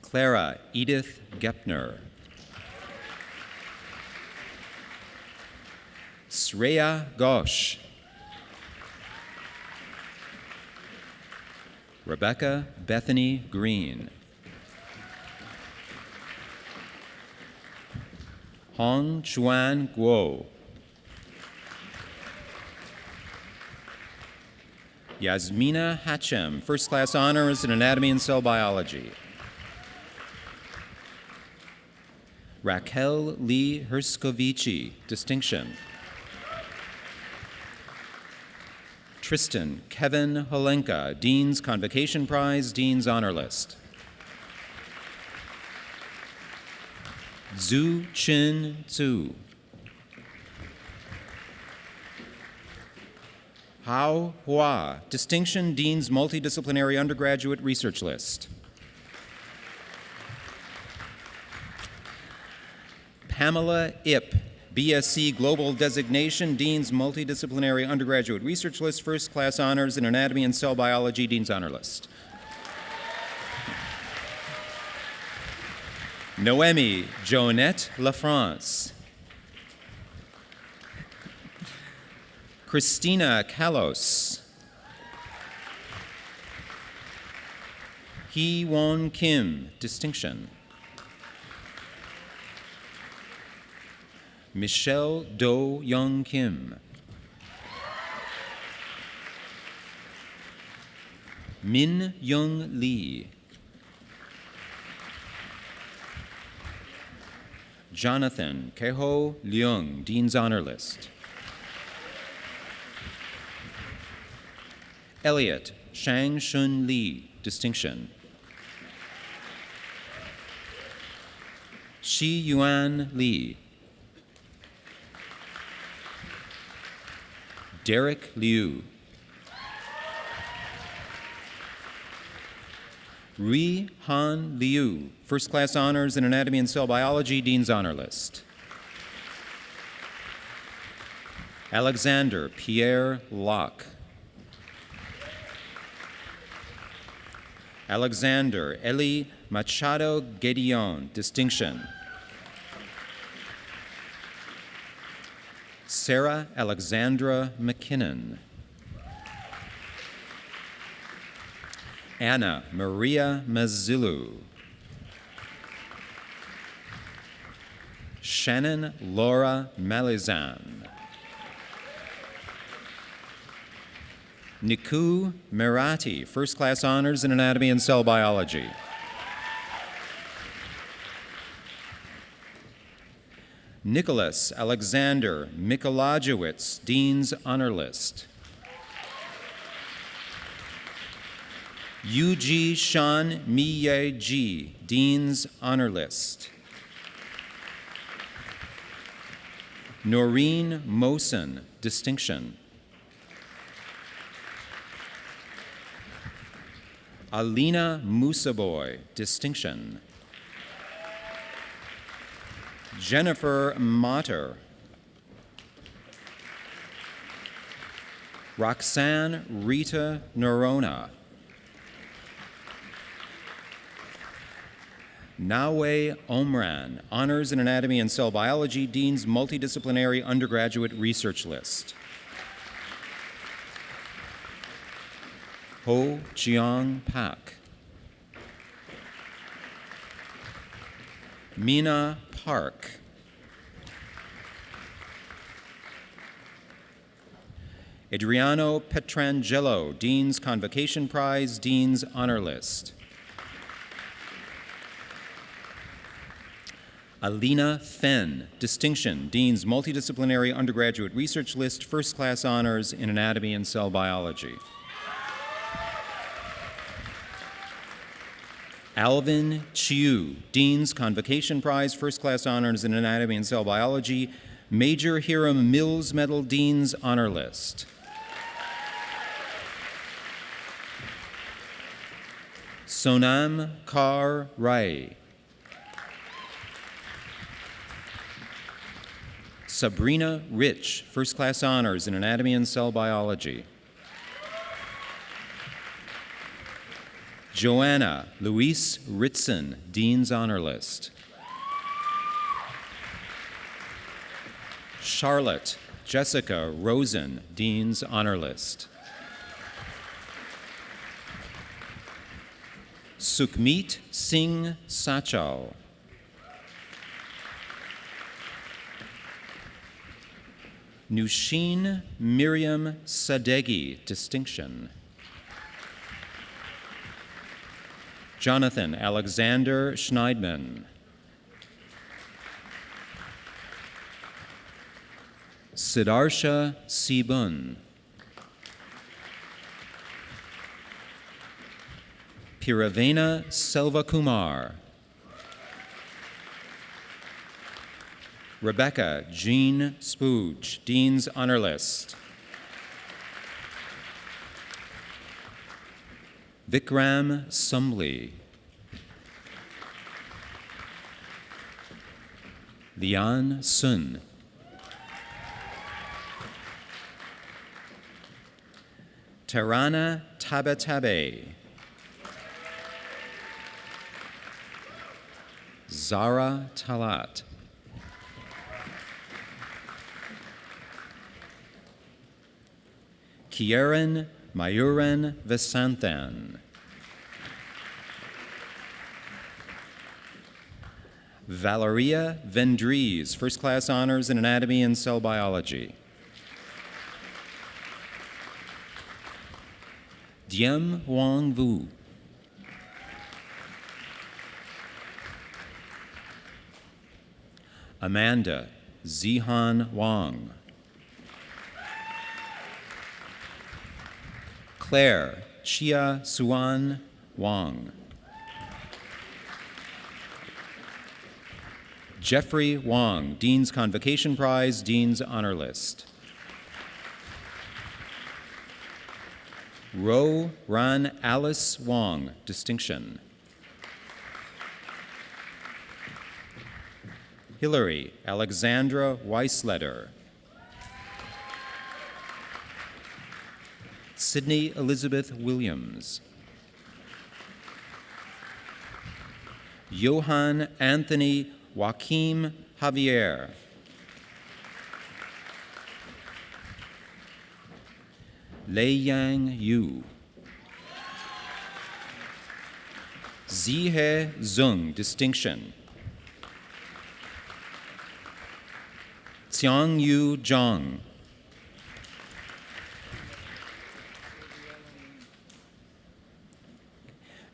Clara Edith Gepner. Sreya Ghosh. Rebecca Bethany Green. Hong Chuan Guo. Yasmina Hatchem, First Class Honors in Anatomy and Cell Biology. Raquel Lee Herskovici, Distinction. Tristan Kevin Holenka, Dean's Convocation Prize, Dean's Honor List. Zhu Chin Zhu. Hao Hua, Distinction, Dean's Multidisciplinary Undergraduate Research List. Pamela Ip, BSc Global Designation, Dean's Multidisciplinary Undergraduate Research List, First Class Honors in Anatomy and Cell Biology, Dean's Honor List. Noemi Jonette LaFrance. Christina Kalos. Hee Won Kim, distinction. Michelle Do Young Kim. Min Young Lee. Jonathan Keho Leung, Dean's Honor List. Elliot Shang Shun Lee, distinction. Shi Yuan Lee. Derek Liu. Ri Han Liu, First Class Honors in Anatomy and Cell Biology, Dean's Honor List. Alexander Pierre Locke. Alexander Eli Machado Gedeon, distinction. Sarah Alexandra McKinnon. Anna Maria Mazilu. Shannon Laura Malizan. Niku Merathi, First Class Honors in Anatomy and Cell Biology. Nicholas Alexander Mikolajewicz, Dean's Honor List. Yuji Shan Miyeji, Dean's Honor List. Noreen Mosen, distinction. Alina Musaboy, distinction. Jennifer Mater. Roxanne Rita Norona. Nawe Omran, Honors in Anatomy and Cell Biology, Dean's Multidisciplinary Undergraduate Research List. Ho Jiang Pak. Mina Park. Adriano Petrangelo, Dean's Convocation Prize, Dean's Honor List. Alina Fenn, distinction, Dean's Multidisciplinary Undergraduate Research List, First Class Honors in Anatomy and Cell Biology. Alvin Chiu, Dean's Convocation Prize, First Class Honors in Anatomy and Cell Biology, Major Hiram Mills Medal, Dean's Honor List. Sonam Kaur Rai. Sabrina Rich, First Class Honors in Anatomy and Cell Biology. Joanna Louise Ritson, Dean's Honor List. Charlotte Jessica Rosen, Dean's Honor List. Sukhmeet Singh Sachal. Nushin Miriam Sadeghi, distinction. Jonathan Alexander Schneidman. Siddharsha Sibun. Piravena Selvakumar. Rebecca Jean Spooge, Dean's Honor List. Vikram Sumli. Lian Sun. Tarana Tabatabe. Zara Talat. Kieran Mayuran Vasanthan. Valeria Vendries, first class honors in anatomy and cell biology. Diem Huang Vu. Amanda Zihan Wang. Claire Chia Suan Wang. Jeffrey Wang, Dean's Convocation Prize, Dean's Honor List. Ro Ran Alice Wang, Distinction. Hillary Alexandra Weisletter. Sydney Elizabeth Williams. Johann Anthony Joaquim Javier. Lei Yang Yu. Zihe Zung, Distinction. Xiang Yu Zhang.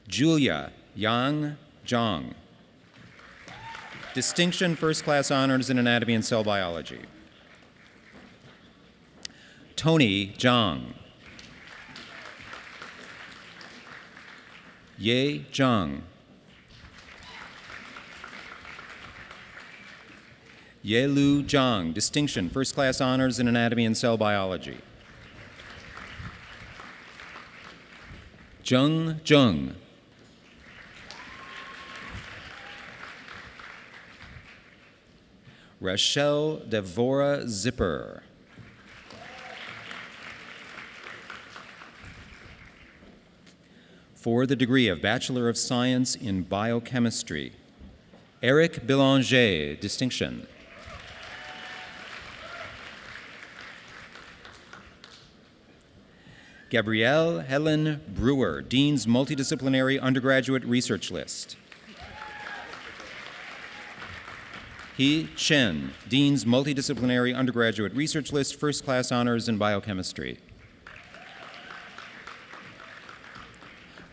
Julia Yang Zhang. Distinction, first class honors in anatomy and cell biology. Tony Zhang. Ye Zhang. Ye Lu Zhang, distinction, first class honors in anatomy and cell biology. Zheng Zheng. Rachel Devora Zipper. For the degree of Bachelor of Science in Biochemistry, Eric Bélanger, distinction. Gabrielle Helen Brewer, Dean's Multidisciplinary Undergraduate Research List. He Chen, Dean's Multidisciplinary Undergraduate Research List, first class honors in biochemistry.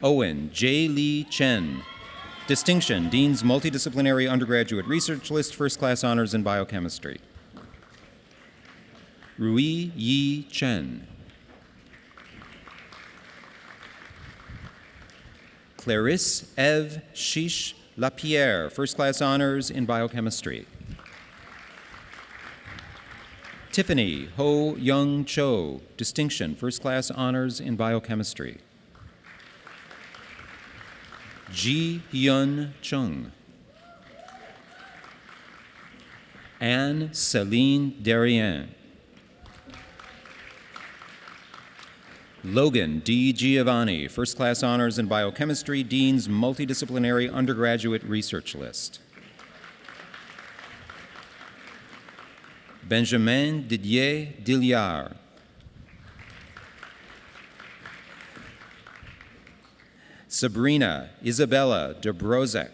Owen J. Lee Chen, distinction, Dean's Multidisciplinary Undergraduate Research List, first class honors in biochemistry. Rui Yi Chen. Clarisse Eve Shish Lapierre, first class honors in biochemistry. Tiffany Ho Young Cho, distinction, first class honors in biochemistry. Ji Hyun Chung. Anne Celine Darien. Logan D. Giovanni, first class honors in biochemistry, Dean's Multidisciplinary Undergraduate Research List. Benjamin Didier Dilliard. Sabrina Isabella Dobrozek.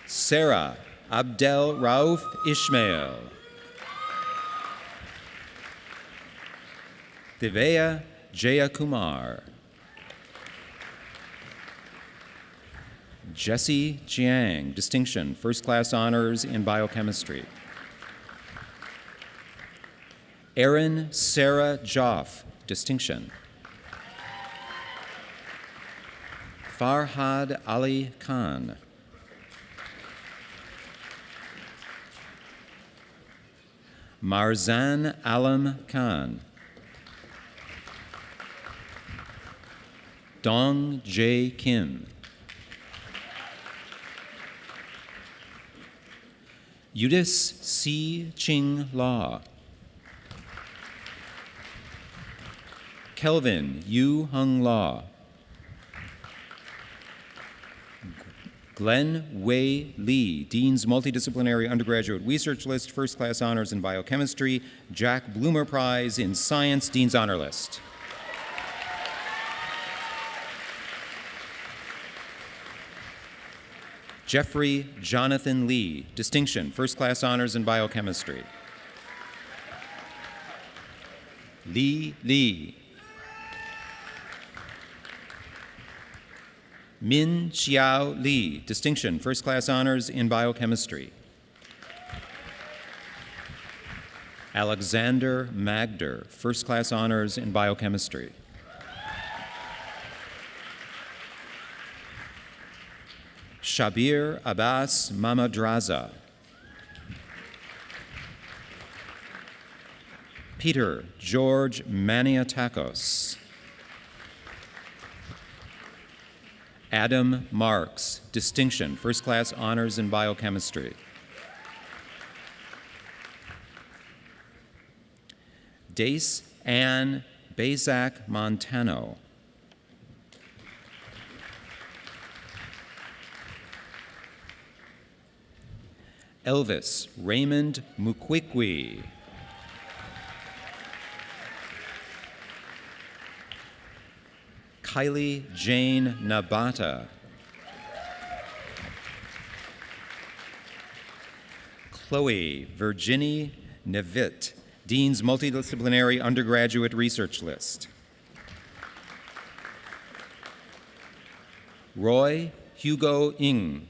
Sarah Abdel Rauf Ishmael. Divya Jayakumar. Jesse Jiang, distinction, first class honors in biochemistry. Erin Sarah Joff, distinction. Farhad Ali Khan. Marzan Alam Khan. Dong J. Kim. Eunice C. Ching Law. Kelvin Yu Hung Law. Glenn Wei Lee, Dean's Multidisciplinary Undergraduate Research List, first class honors in biochemistry, Jack Bloomer Prize in Science, Dean's Honor List. Jeffrey Jonathan Lee, distinction, first-class honors in biochemistry. Lee. Min Xiao Li, distinction, first-class honors in biochemistry. Alexander Magder, first-class honors in biochemistry. Shabir Abbas Mamadraza. Peter George Maniatakos. Adam Marks, distinction, first-class honors in biochemistry. Dace Ann Bazak Montano. Elvis Raymond Mukwikwi. Kylie Jane Nabata. Chloe Virginie Nevitt, Dean's Multidisciplinary Undergraduate Research List. Roy Hugo Ng.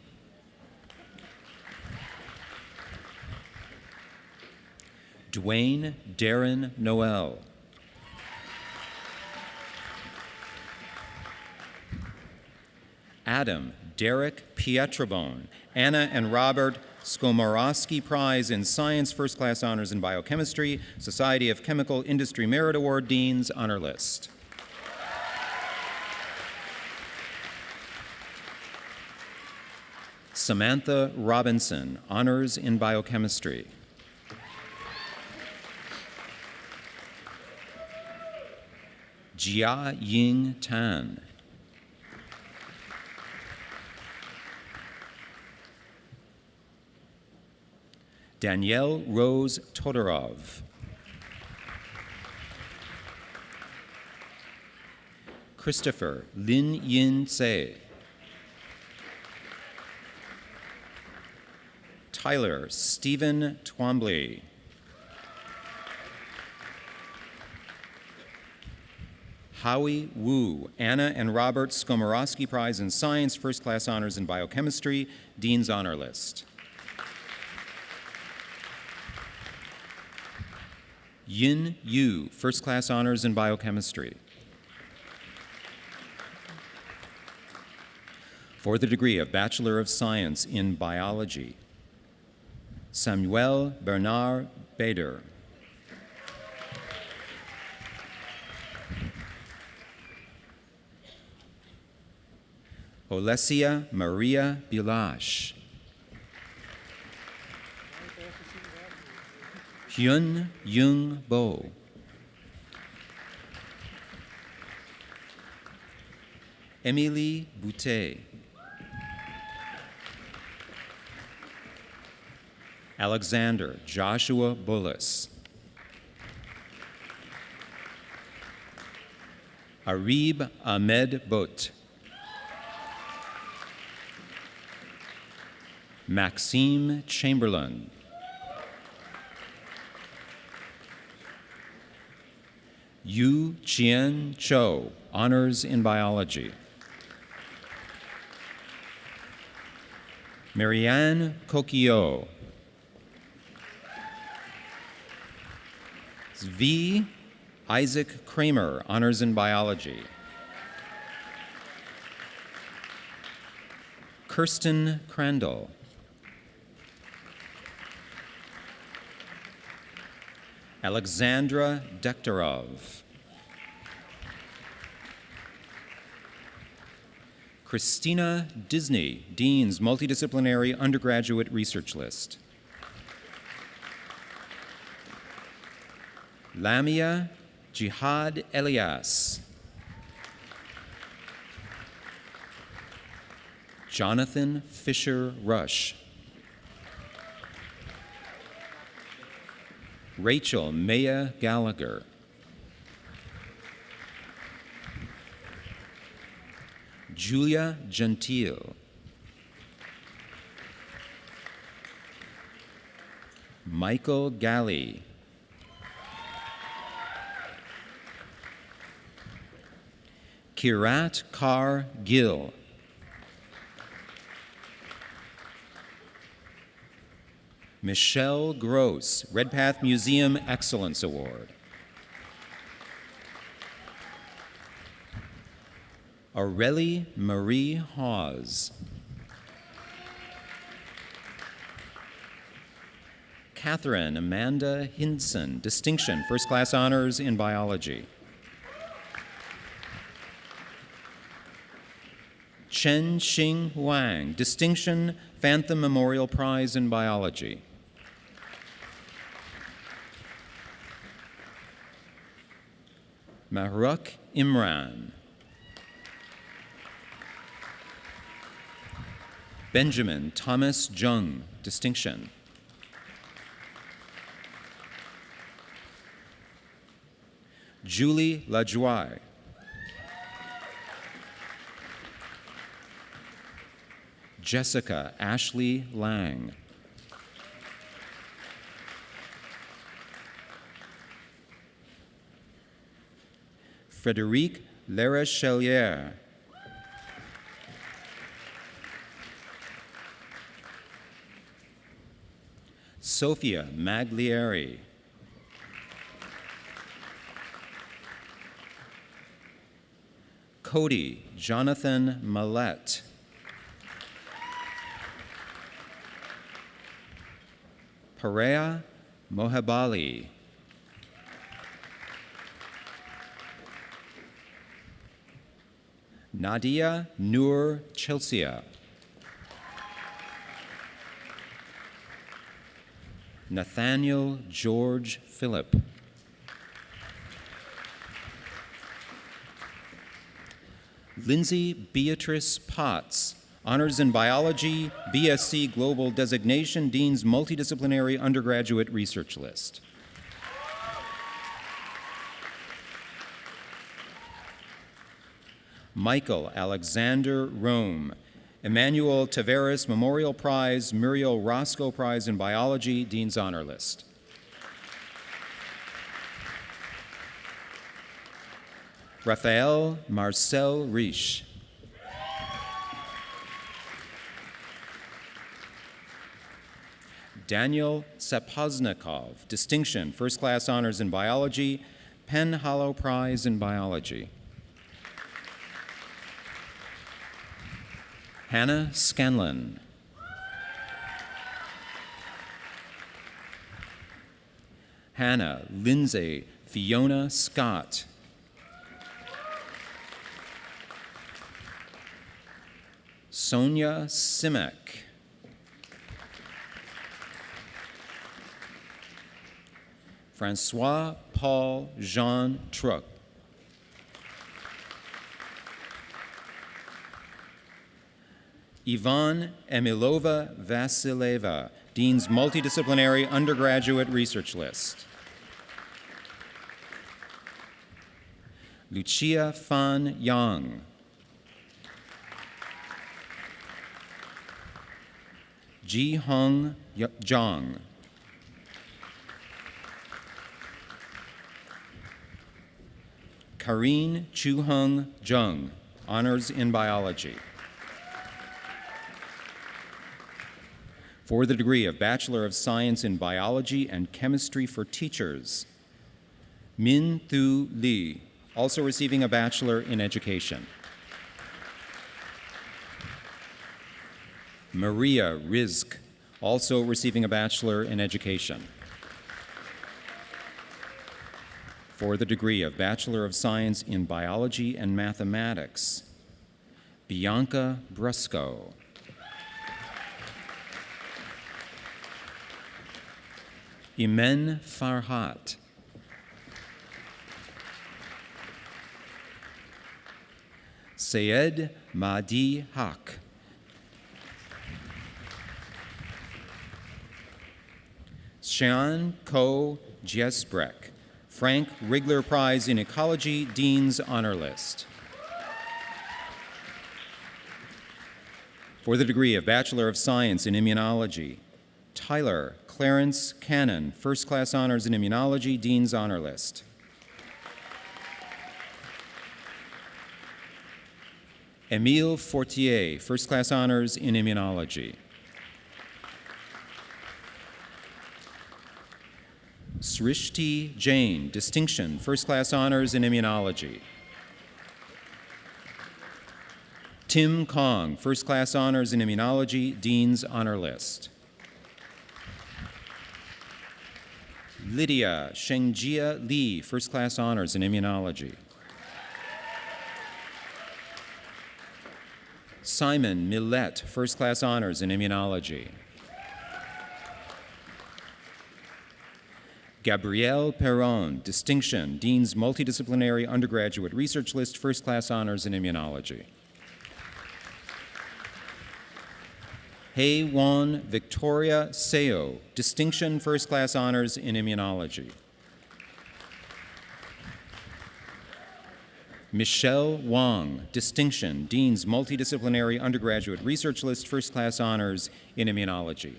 Dwayne Darren Noel. Adam Derek Pietrobone, Anna and Robert Skomorowski Prize in Science, First Class Honors in Biochemistry, Society of Chemical Industry Merit Award Dean's Honor List. Samantha Robinson, Honors in Biochemistry. Jia Ying Tan. Danielle Rose Todorov. Christopher Lin Yin Se. Tyler Stephen Twombly. Howie Wu, Anna and Robert Skomorowski Prize in Science, First Class Honors in Biochemistry, Dean's Honor List. Yin Yu, First Class Honors in Biochemistry. For the degree of Bachelor of Science in Biology, Samuel Bernard Bader. Olesia Maria Bilash. Hyun Young Bo. Emily Boutet. Alexander Joshua Bullis. Arib Ahmed Bot. Maxime Chamberlain. Yu Chien Cho, Honors in Biology. Marianne Coquillot. Zvi Isaac Kramer, Honors in Biology. Kirsten Crandall. Alexandra Dektarov. Christina Disney, Dean's Multidisciplinary Undergraduate Research List. Lamia Jihad Elias. Jonathan Fisher Rush. Rachel Maya Gallagher. Julia Gentile. Michael Galley. Kirat Kaur Gill. Michelle Gross, Redpath Museum Excellence Award. Aurelie Marie Hawes. Catherine Amanda Hinson, Distinction, First Class Honors in Biology. Chen Xing Huang, Distinction, Phantom Memorial Prize in Biology. Mahruk Imran. Benjamin Thomas Jung, Distinction. Julie Lajoie. Jessica Ashley Lang. Frédéric Lerechelier. Sophia Maglieri. Cody Jonathan Millette. Parea Mohabali. Nadia Noor Chelsea. Nathaniel George Phillip. Lindsay Beatrice Potts, Honors in Biology, BSc Global Designation, Dean's Multidisciplinary Undergraduate Research List. Michael Alexander Rome, Emmanuel Taveras Memorial Prize, Muriel Roscoe Prize in Biology, Dean's Honor List. Raphael Marcel Riche. Daniel Sapoznikov, Distinction, First Class Honors in Biology, Penn Hollow Prize in Biology. Hannah Scanlon. Hannah Lindsay Fiona Scott. Sonia Simek. Francois Paul Jean Truc. Ivan Emilova Vasileva, Dean's Multidisciplinary Undergraduate Research List. Lucia Fan Yang. Ji Hong Zhang. Karine Chu Hung Jung, Honors in Biology. For the degree of Bachelor of Science in Biology and Chemistry for Teachers, Min Thu Lee, also receiving a Bachelor in Education. Maria Rizk, also receiving a Bachelor in Education. For the degree of Bachelor of Science in Biology and Mathematics, Bianca Brusco. Imen Farhat. Sayed Mahdi Haq. Sean Ko Jesbrek, Frank Rigler Prize in Ecology, Dean's Honor List. For the degree of Bachelor of Science in Immunology, Tyler Clarence Cannon, First Class Honors in Immunology, Dean's Honor List. Emile Fortier, First Class Honors in Immunology. Srishti Jain, Distinction, First Class Honors in Immunology. Tim Kong, First Class Honors in Immunology, Dean's Honor List. Lydia Shengjia Li, First Class Honors in Immunology. Simon Millette, First Class Honors in Immunology. Gabrielle Perron, Distinction, Dean's Multidisciplinary Undergraduate Research List, First Class Honors in Immunology. Hei Won Victoria Seo, Distinction, First Class Honors in Immunology. Michelle Wang, Distinction, Dean's Multidisciplinary Undergraduate Research List, First Class Honors in Immunology.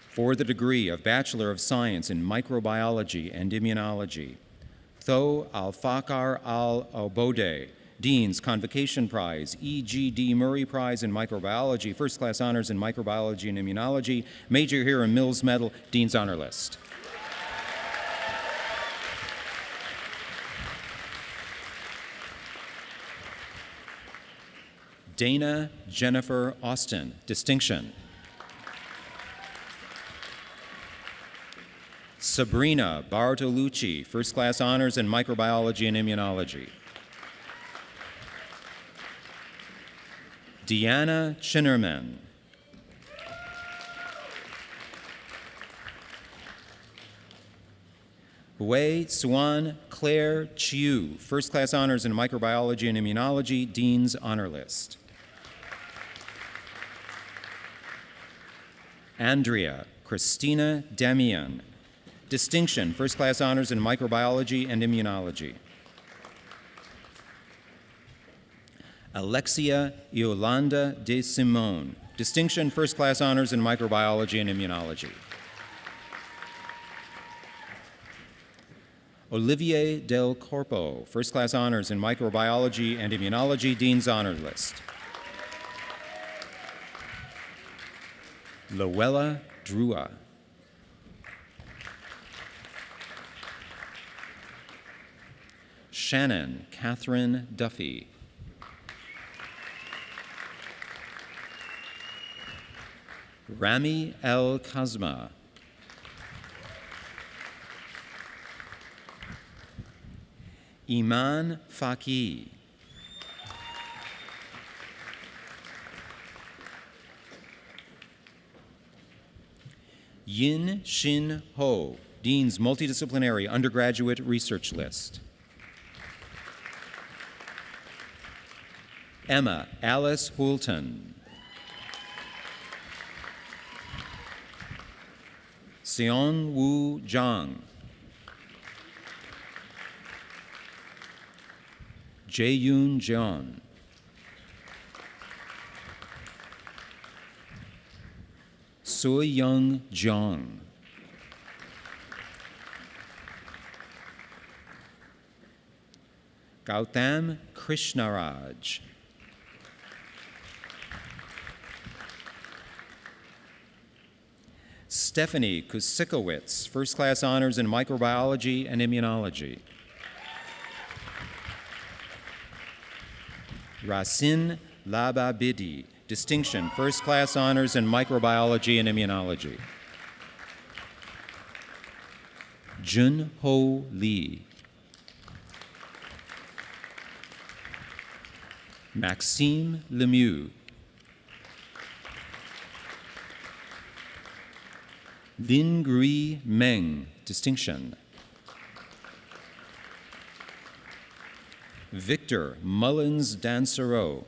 For the degree of Bachelor of Science in Microbiology and Immunology, Tho Al-Fakar Al-Obode, Dean's Convocation Prize, E.G.D. Murray Prize in Microbiology, First Class Honors in Microbiology and Immunology, Major Hiram Mills Medal, Dean's Honor List. Dana Jennifer Austin, Distinction. Sabrina Bartolucci, First Class Honors in Microbiology and Immunology. Deanna Chinnerman. Wei Suan Claire Chiu, First Class Honors in Microbiology and Immunology, Dean's Honor List. Andrea Christina Demian, Distinction, First Class Honors in Microbiology and Immunology. Alexia Yolanda de Simone, Distinction, First Class Honors in Microbiology and Immunology. Olivier Del Corpo, First Class Honors in Microbiology and Immunology, Dean's Honor List. Luella Drua. Shannon Catherine Duffy. Rami El Kazma. Iman Faki. Yin Shin Ho, Dean's Multidisciplinary Undergraduate Research List. Emma Alice Houlton. Seon Woo Jang. Jae-yoon Jeon. So-young Jung. Gautam Krishnaraj. Stephanie Kusikowicz, First Class Honors in Microbiology and Immunology. Rasin Lababidi, Distinction, First Class Honors in Microbiology and Immunology. Jun Ho Lee. Maxime Lemieux. Lin Gui Meng, Distinction. Victor Mullins Dansereau.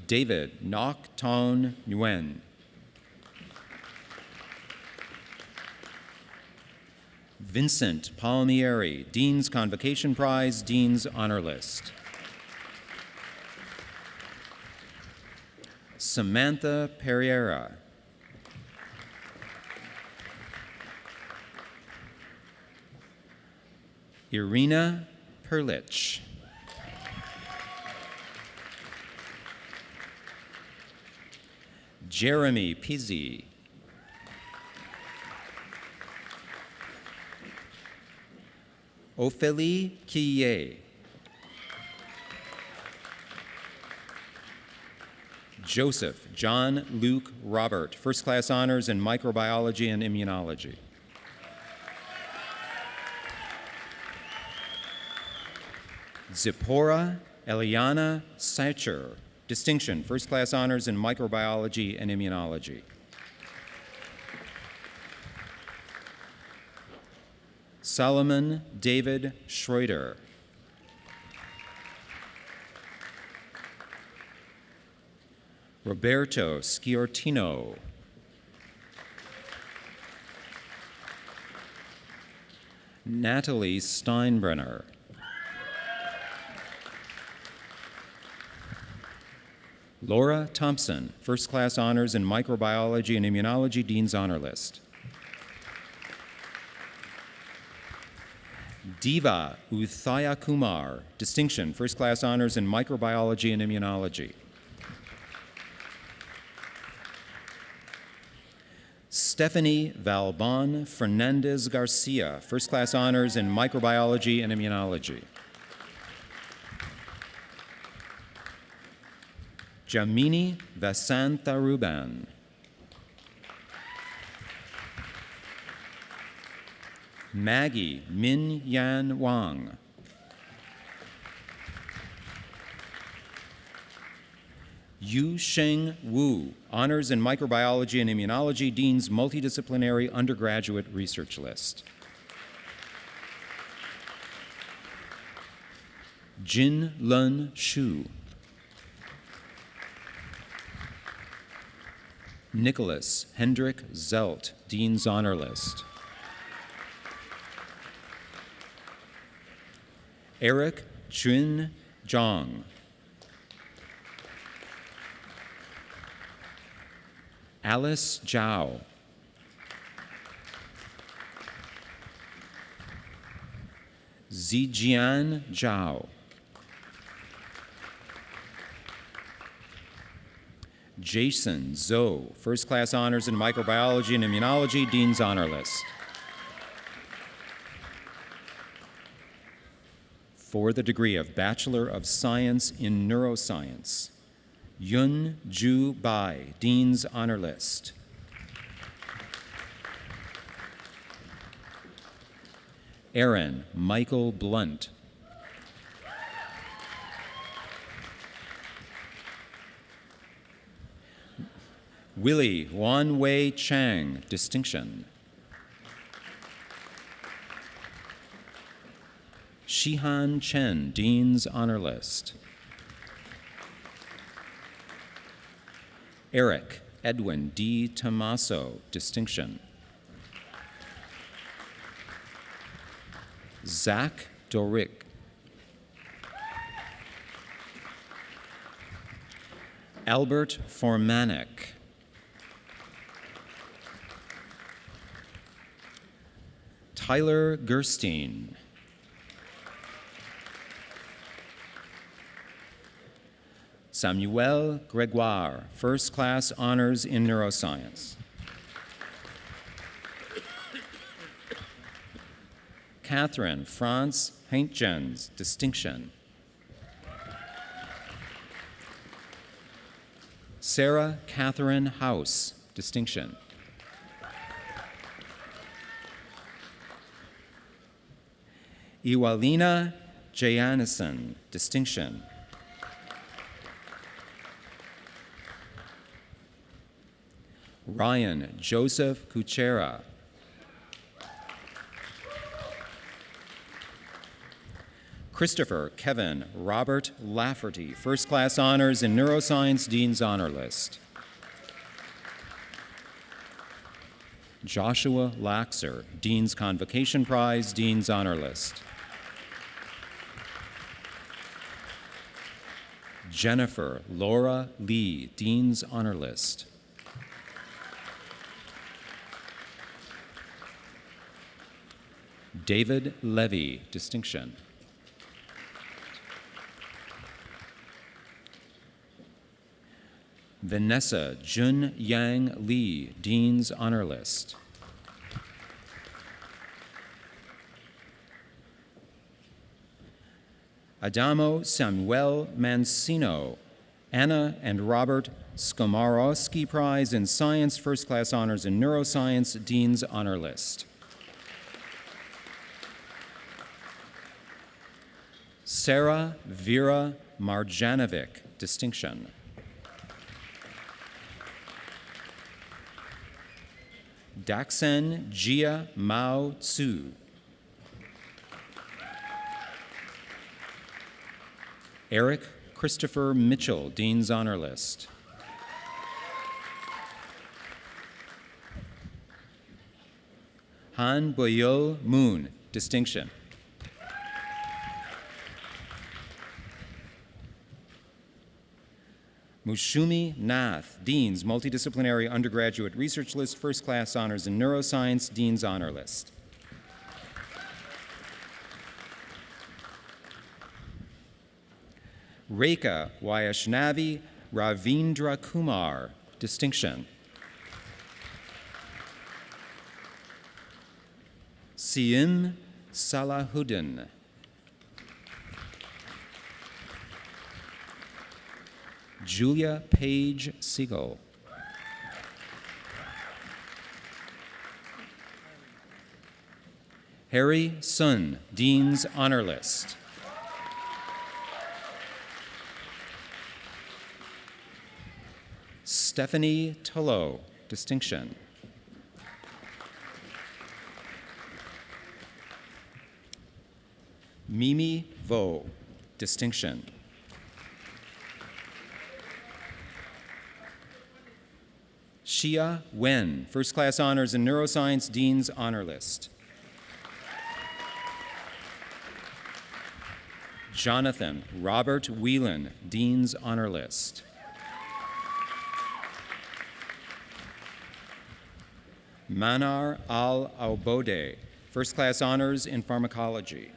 David Ngoc Ton Nguyen. Vincent Palmieri, Dean's Convocation Prize, Dean's Honor List. Samantha Pereira. Irina Perlich. Jeremy Pizzi. Ophélie Quillet. Joseph John Luke Robert, first class honors in microbiology and immunology. Zipporah Eliana Seicher, distinction, first class honors in microbiology and immunology. Solomon David Schroeder. Roberto Sciortino. Natalie Steinbrenner. Laura Thompson, first class honors in microbiology and immunology, Dean's Honor List. Diva Uthaya Kumar, distinction, first class honors in microbiology and immunology. Stephanie Valbon Fernandez Garcia, first class honors in microbiology and immunology. Jamini Vasantharuban. Maggie Min Yan Wang. Yu Sheng Wu, honors in microbiology and immunology, Dean's multidisciplinary undergraduate research list. Jin Lun Shu. Nicholas Hendrik Zelt, Dean's Honor List. Eric Chun Zhang. Alice Zhao. Zijian Zhao. Jason Zhou, first class honors in microbiology and immunology, Dean's Honor List. For the degree of Bachelor of Science in Neuroscience, Yun Ju Bai, Dean's Honor List. Aaron Michael Blunt. Willie Wan Wei Chang, distinction. Shihan Chen, Dean's Honor List. Eric Edwin D. Tomaso, distinction. Zach Dorick. Albert Formanek. Tyler Gerstein. Samuel Gregoire, first class honors in neuroscience. Catherine Franz Heintjens, distinction. Sarah Catherine House, distinction. Iwalina Jayanison, distinction. Ryan Joseph Kuchera. Christopher Kevin Robert Lafferty, first class honors in neuroscience, Dean's Honor List. Joshua Laxer, Dean's Convocation Prize, Dean's Honor List. Jennifer Laura Lee, Dean's Honor List. David Levy, distinction. Vanessa Jun Yang Lee, Dean's Honor List. Adamo Samuel Mancino, Anna and Robert Skomarowski Prize in Science, First Class Honors in Neuroscience, Dean's Honor List. Sarah Vera Marjanovic, distinction. Daxen Jia Mao Tzu. Eric Christopher Mitchell, Dean's Honor List. Han Boyol Moon, distinction. Mushumi Nath, Dean's Multidisciplinary Undergraduate Research List, First Class Honors in Neuroscience, Dean's Honor List. Rekha Vaishnavi Ravindra Kumar, distinction. Siem Salahuddin. Julia Page Siegel. Harry Sun, Dean's Honor List. Stephanie Tullo, distinction. Mimi Vo, distinction. Xia Wen, First Class Honors in Neuroscience, Dean's Honor List. Jonathan Robert Whelan, Dean's Honor List. Manar Al-Aubode, First Class Honors in Pharmacology.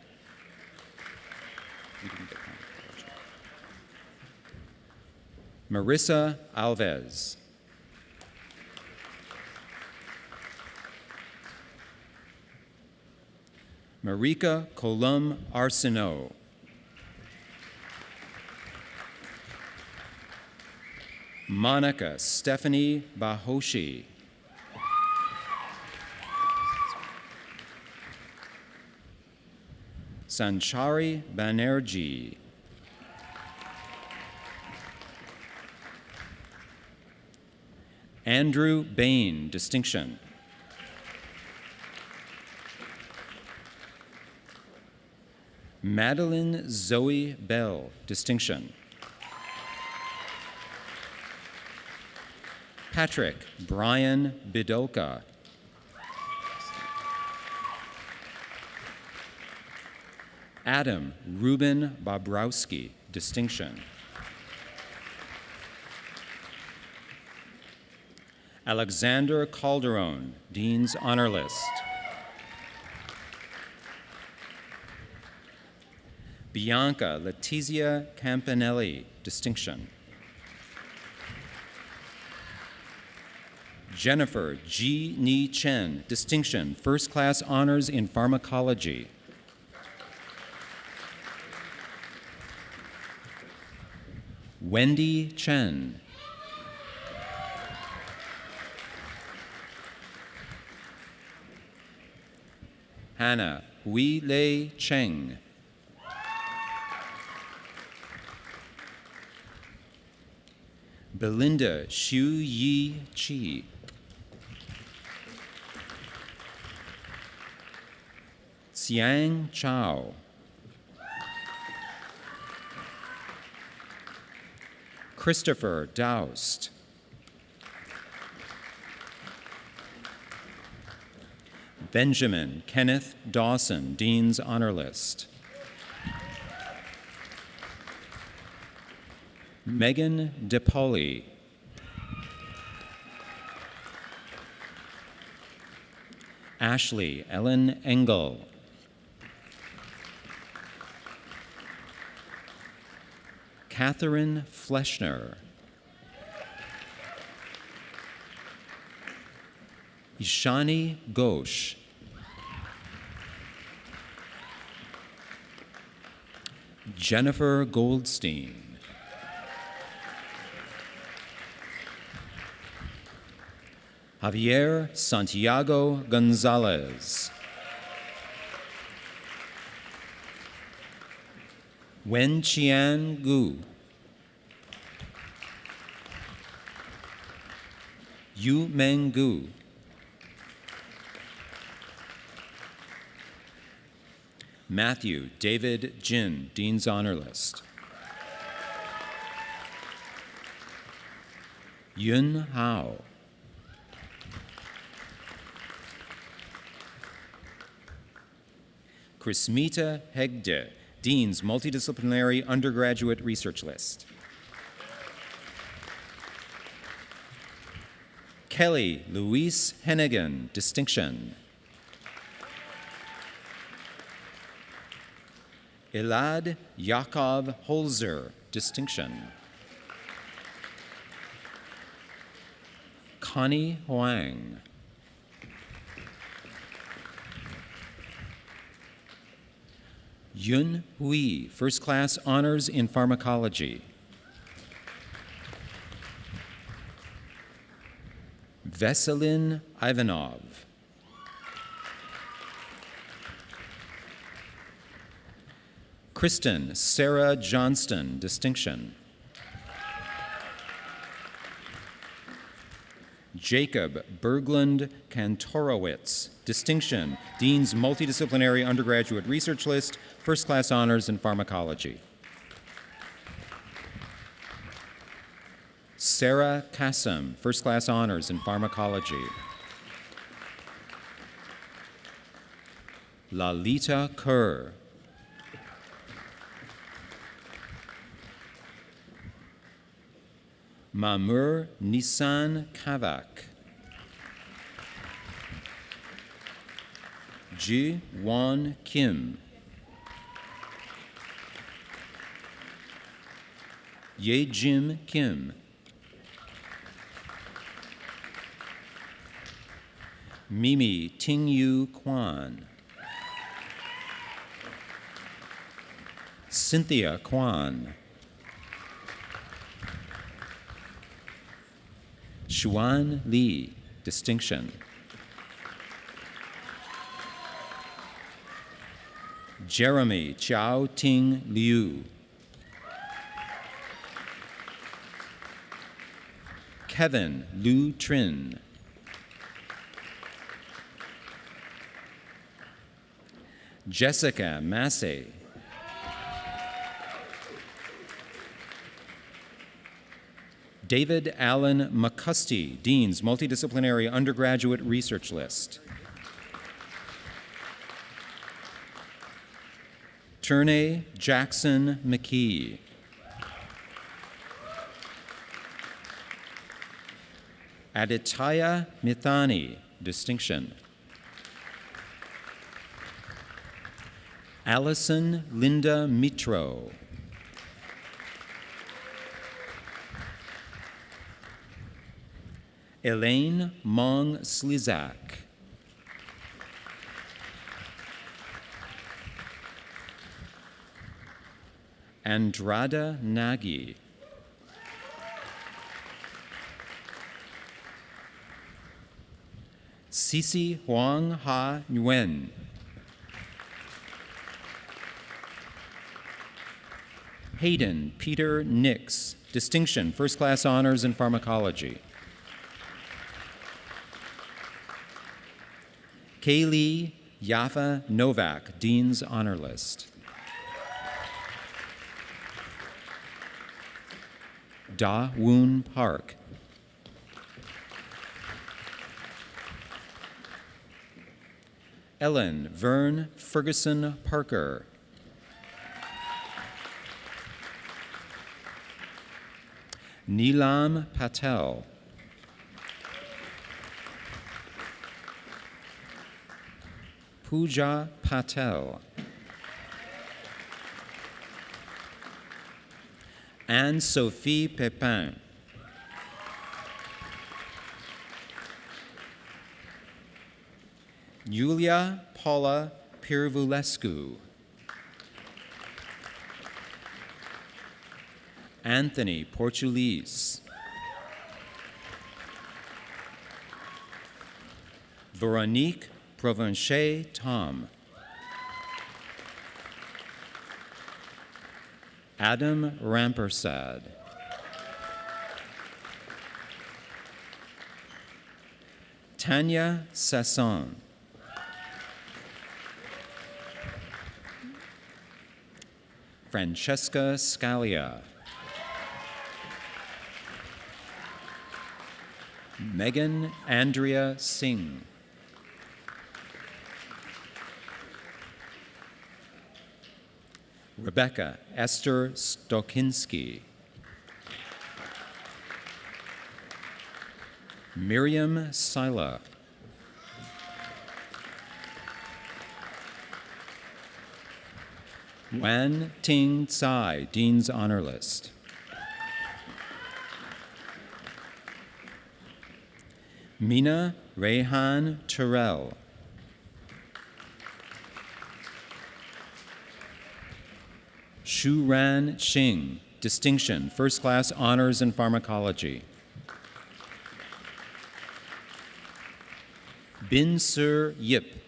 Marissa Alves. Marika Colum Arsenault. Monica Stephanie Bahoshi. Sanchari Banerjee. Andrew Bain, distinction. Madeline Zoe Bell, distinction. Patrick Brian Bidoka. Adam Ruben Bobrowski, distinction. Alexander Calderon, Dean's Honor List. Bianca Letizia Campanelli, distinction. Jennifer G. Ni Chen, distinction, First Class Honors in Pharmacology. Wendy Chen. Hannah Hui Lei Cheng. Belinda Xu Yi Chi. Xiang Chao. Christopher Doust. Benjamin Kenneth Dawson, Dean's Honor List. Megan DePauli. Ashley Ellen Engel. Catherine Fleschner. Ishani Ghosh. Jennifer Goldstein. Javier Santiago Gonzalez. Wen Qian Gu. Yu Meng Gu. Matthew David Jin, Dean's Honor List. Yun Hao. Krismita Hegde, Dean's Multidisciplinary Undergraduate Research List. Kelly Louise Hennigan, Distinction. Elad Yaakov Holzer, Distinction. Connie Huang. Yun Hui, First Class Honors in Pharmacology. Veselin Ivanov. Kristen Sarah Johnston, Distinction. Jacob Berglund Kantorowitz, Distinction, Dean's Multidisciplinary Undergraduate Research List, First Class Honors in Pharmacology. Sarah Kassam, First Class Honors in Pharmacology. Lalita Kerr. Mamur Nissan Kavak. Ji Won Kim. Ye Jim Kim. Mimi Tingyu Kwan. Cynthia Kwan. Xuan Li, Distinction. Jeremy Chiao Ting Liu. Kevin Lu Trin. Jessica Massey. David Allen McCusty, Dean's Multidisciplinary Undergraduate Research List. Turney Jackson McKee. Aditya Mithani, Distinction. Allison Linda Mitro. Elaine Mong Slizak. Andrada Nagy. Sisi Huang Ha Nguyen. Hayden Peter Nix, Distinction, First Class Honors in Pharmacology. Kaylee Yafa Novak, Dean's Honor List. Da Woon Park. Ellen Vern Ferguson Parker. Neelam Patel. Pooja Patel. Anne-Sophie Pepin. Yulia Paula Pirvulescu. Anthony Portuguese. Veronique Provencher Tom. Adam Rampersad. Tanya Sasson. Francesca Scalia. Megan Andrea Singh. Rebecca Esther Stokinski. Miriam Sila. Wan Ting Tsai, Dean's Honor List. Mina Rehan Terrell. Shu Ran Xing, Distinction, First Class Honors in Pharmacology. Bin Sur Yip.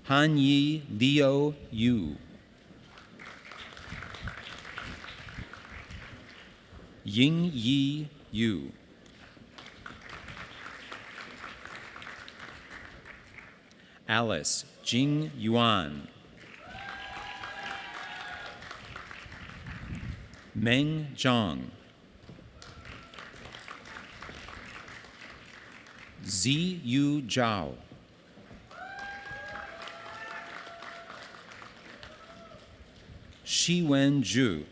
Han Yi Leo Yu. Ying Yi Yu. Alice Jing Yuan. Meng Zhang. Zi Yu Zhao. Shiwen Zhu,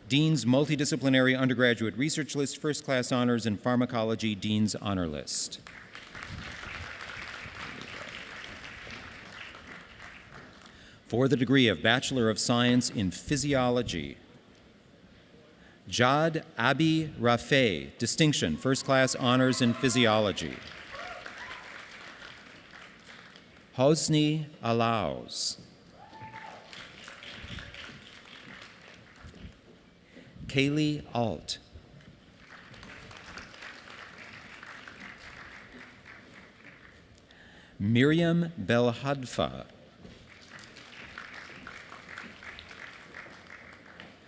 Dean's Multidisciplinary Undergraduate Research List, First Class Honors in Pharmacology, Dean's Honor List. For the degree of Bachelor of Science in Physiology, Jad Abi Rafeh, Distinction, First Class Honors in Physiology. Hosni Alaus. Kaylee Alt. Miriam Belhadfa.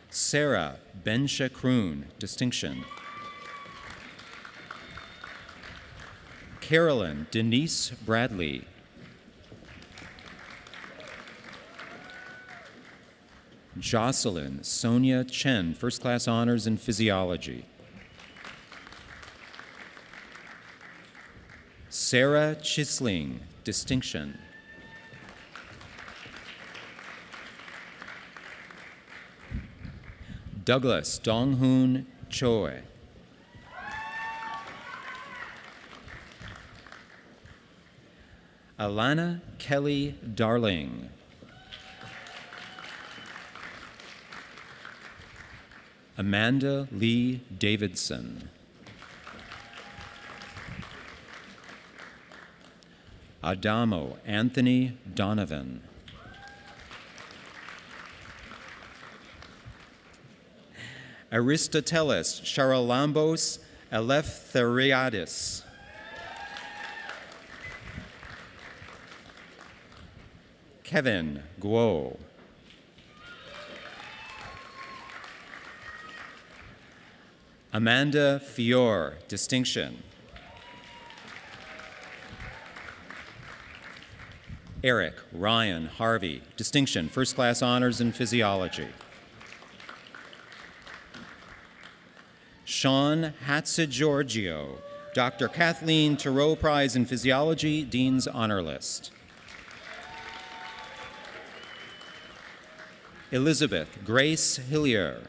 Sarah Ben-Shakroon, Distinction. Carolyn Denise Bradley. Jocelyn Sonia Chen, First Class Honors in Physiology. Sarah Chisling, Distinction. Douglas Donghoon Choi. Alana Kelly Darling. Amanda Lee Davidson. Adamo Anthony Donovan. Aristoteles Charalambos Eleftheriadis. Kevin Guo. Amanda Fior, Distinction. Eric Ryan Harvey, Distinction, First Class Honors in Physiology. Sean Hatzigiorgio, Dr. Kathleen Thoreau Prize in Physiology, Dean's Honor List. Elizabeth Grace Hillier.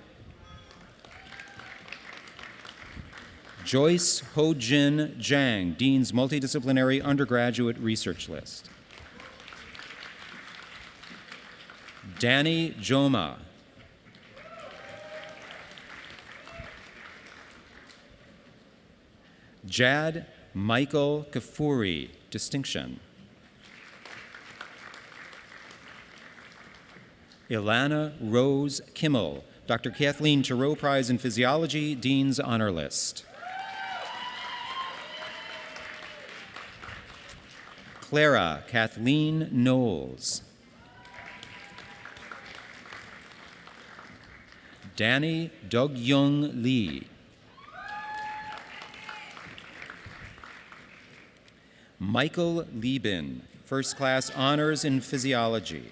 Joyce Ho-Jin Jang, Dean's Multidisciplinary Undergraduate Research List. Danny Joma. Jad Michael Kafuri, distinction. Ilana Rose Kimmel, Dr. Kathleen Turow Prize in Physiology, Dean's Honor List. Clara Kathleen Knowles. Danny Doug Young Lee. Michael Liebin, First Class Honors in Physiology.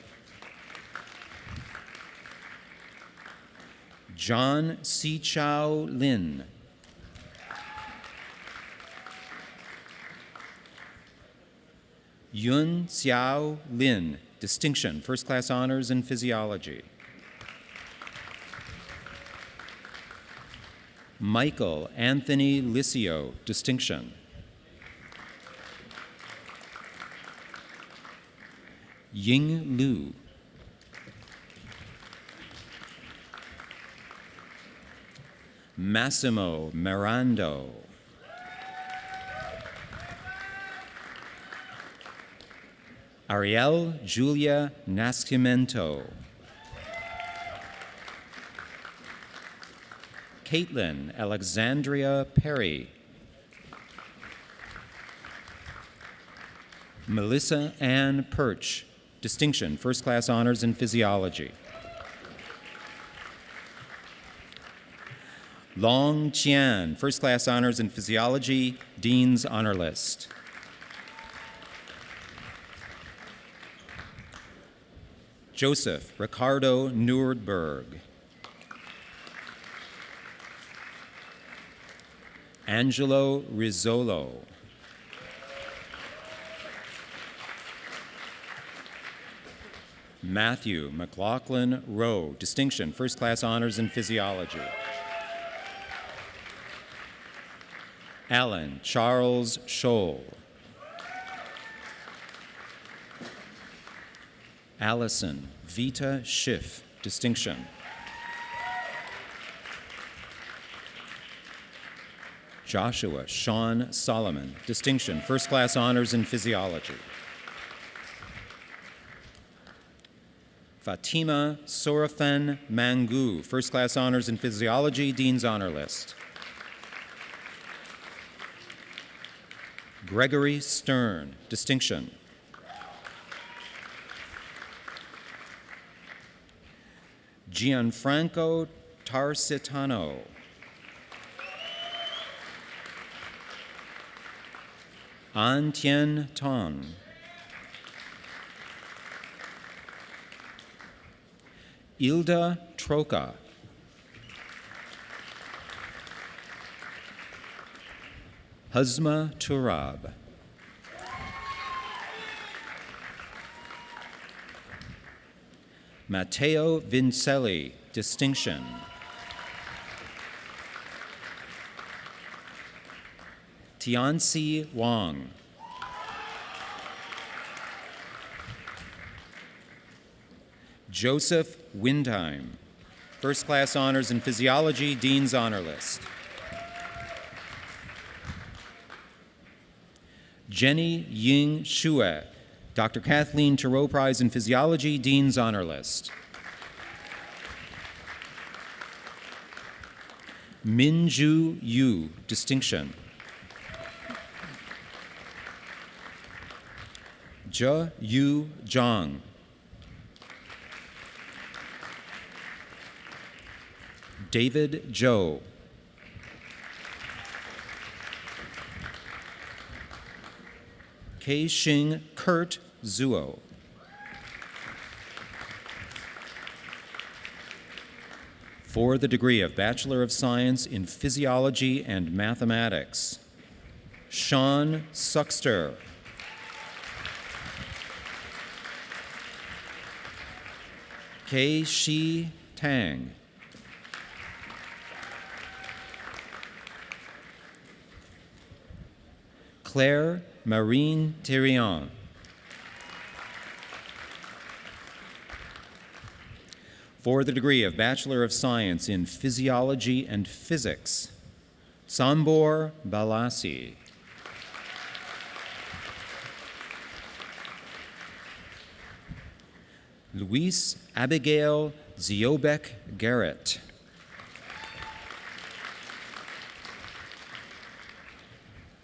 John Si Chow Lin. Yun Xiao Lin, distinction, First Class Honors in Physiology. Michael Anthony Licio, distinction. Ying Lu. Massimo Mirando. Ariel Julia Nascimento. Caitlin Alexandria Perry. Melissa Ann Perch, distinction, First Class Honors in Physiology. Long Qian, First Class Honors in Physiology, Dean's Honor List. Joseph Ricardo Nordberg. Angelo Rizzolo. Matthew McLaughlin Rowe, distinction, First Class Honors in Physiology. Alan Charles Scholl. Allison Vita Schiff, distinction. Joshua Sean Solomon, distinction, First Class Honors in Physiology. Fatima Sorafen Mangu, First Class Honors in Physiology, Dean's Honor List. Gregory Stern, distinction. Gianfranco Tarsitano. An Tien Tong. Ilda Troca. Huzma Turab. Matteo Vincelli, distinction. Tianxi Wang. Joseph Windheim, First Class Honors in Physiology, Dean's Honor List. Jenny Ying Shue, Dr. Kathleen Turow Prize in Physiology, Dean's Honor List. Minju Yu, distinction. Zhe Yu Zhang. David Zhou. Kei Xing Kurt Zuo. For the degree of Bachelor of Science in Physiology and Mathematics, Sean Suxter. Kei Shi Tang. Claire Marine Thirion. For the degree of Bachelor of Science in Physiology and Physics, Sambor Balasi. Luis Abigail Ziobek Garrett.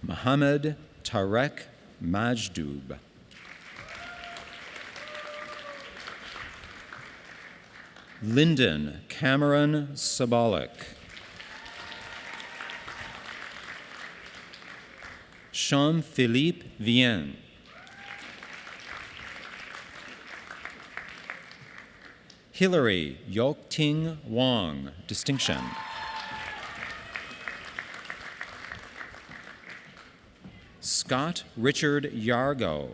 Mohammed Tarek Majdub. Lyndon Cameron Sabalik. Jean-Philippe Vienne. Hillary Yok-Ting Wong, distinction. Scott Richard Yargo.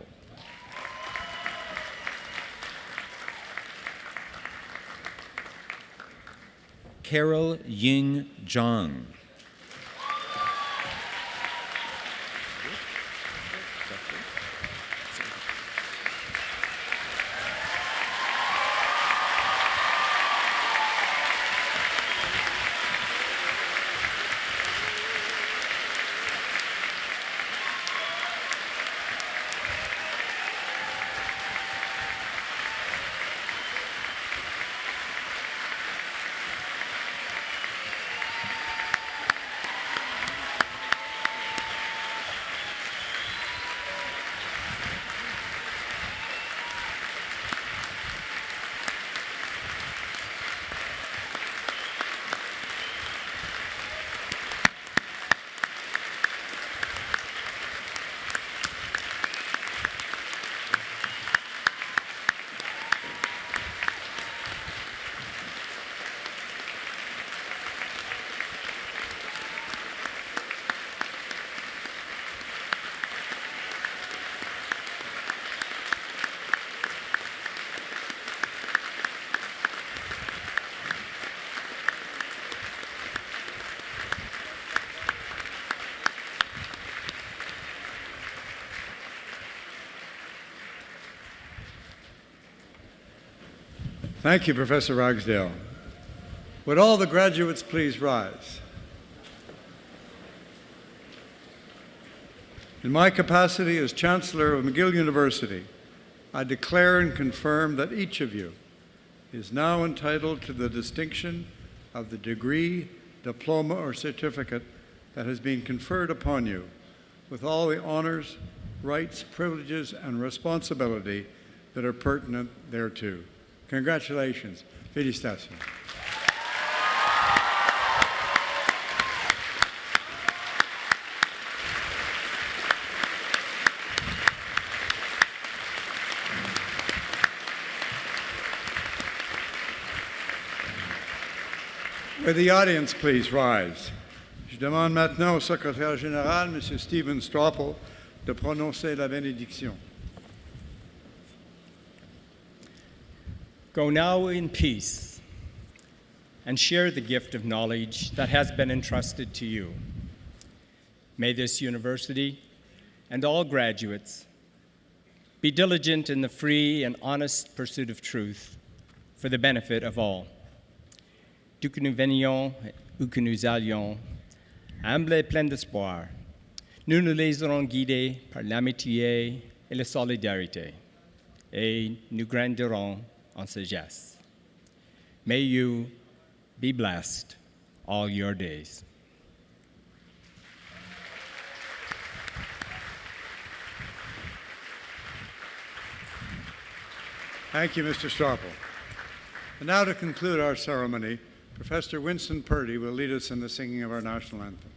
Carol Ying Zhang. Thank you, Professor Ragsdale. Would all the graduates please rise? In my capacity as Chancellor of McGill University, I declare and confirm that each of you is now entitled to the distinction of the degree, diploma, or certificate that has been conferred upon you, with all the honors, rights, privileges, and responsibility that are pertinent thereto. Congratulations. Félicitations. Will the audience please rise? Je demande maintenant au secrétaire général, M. Stephen Stropple, de prononcer la bénédiction. Go now in peace and share the gift of knowledge that has been entrusted to you. May this university and all graduates be diligent in the free and honest pursuit of truth for the benefit of all. D'où que nous venions, où que nous allions, humbles et pleins d'espoir, nous nous laisserons guider par l'amitié et la solidarité, et nous grandirons en sagesse. May you be blessed all your days. Thank you, Mr. Stropple. And now to conclude our ceremony, Professor Winston Purdy will lead us in the singing of our national anthem.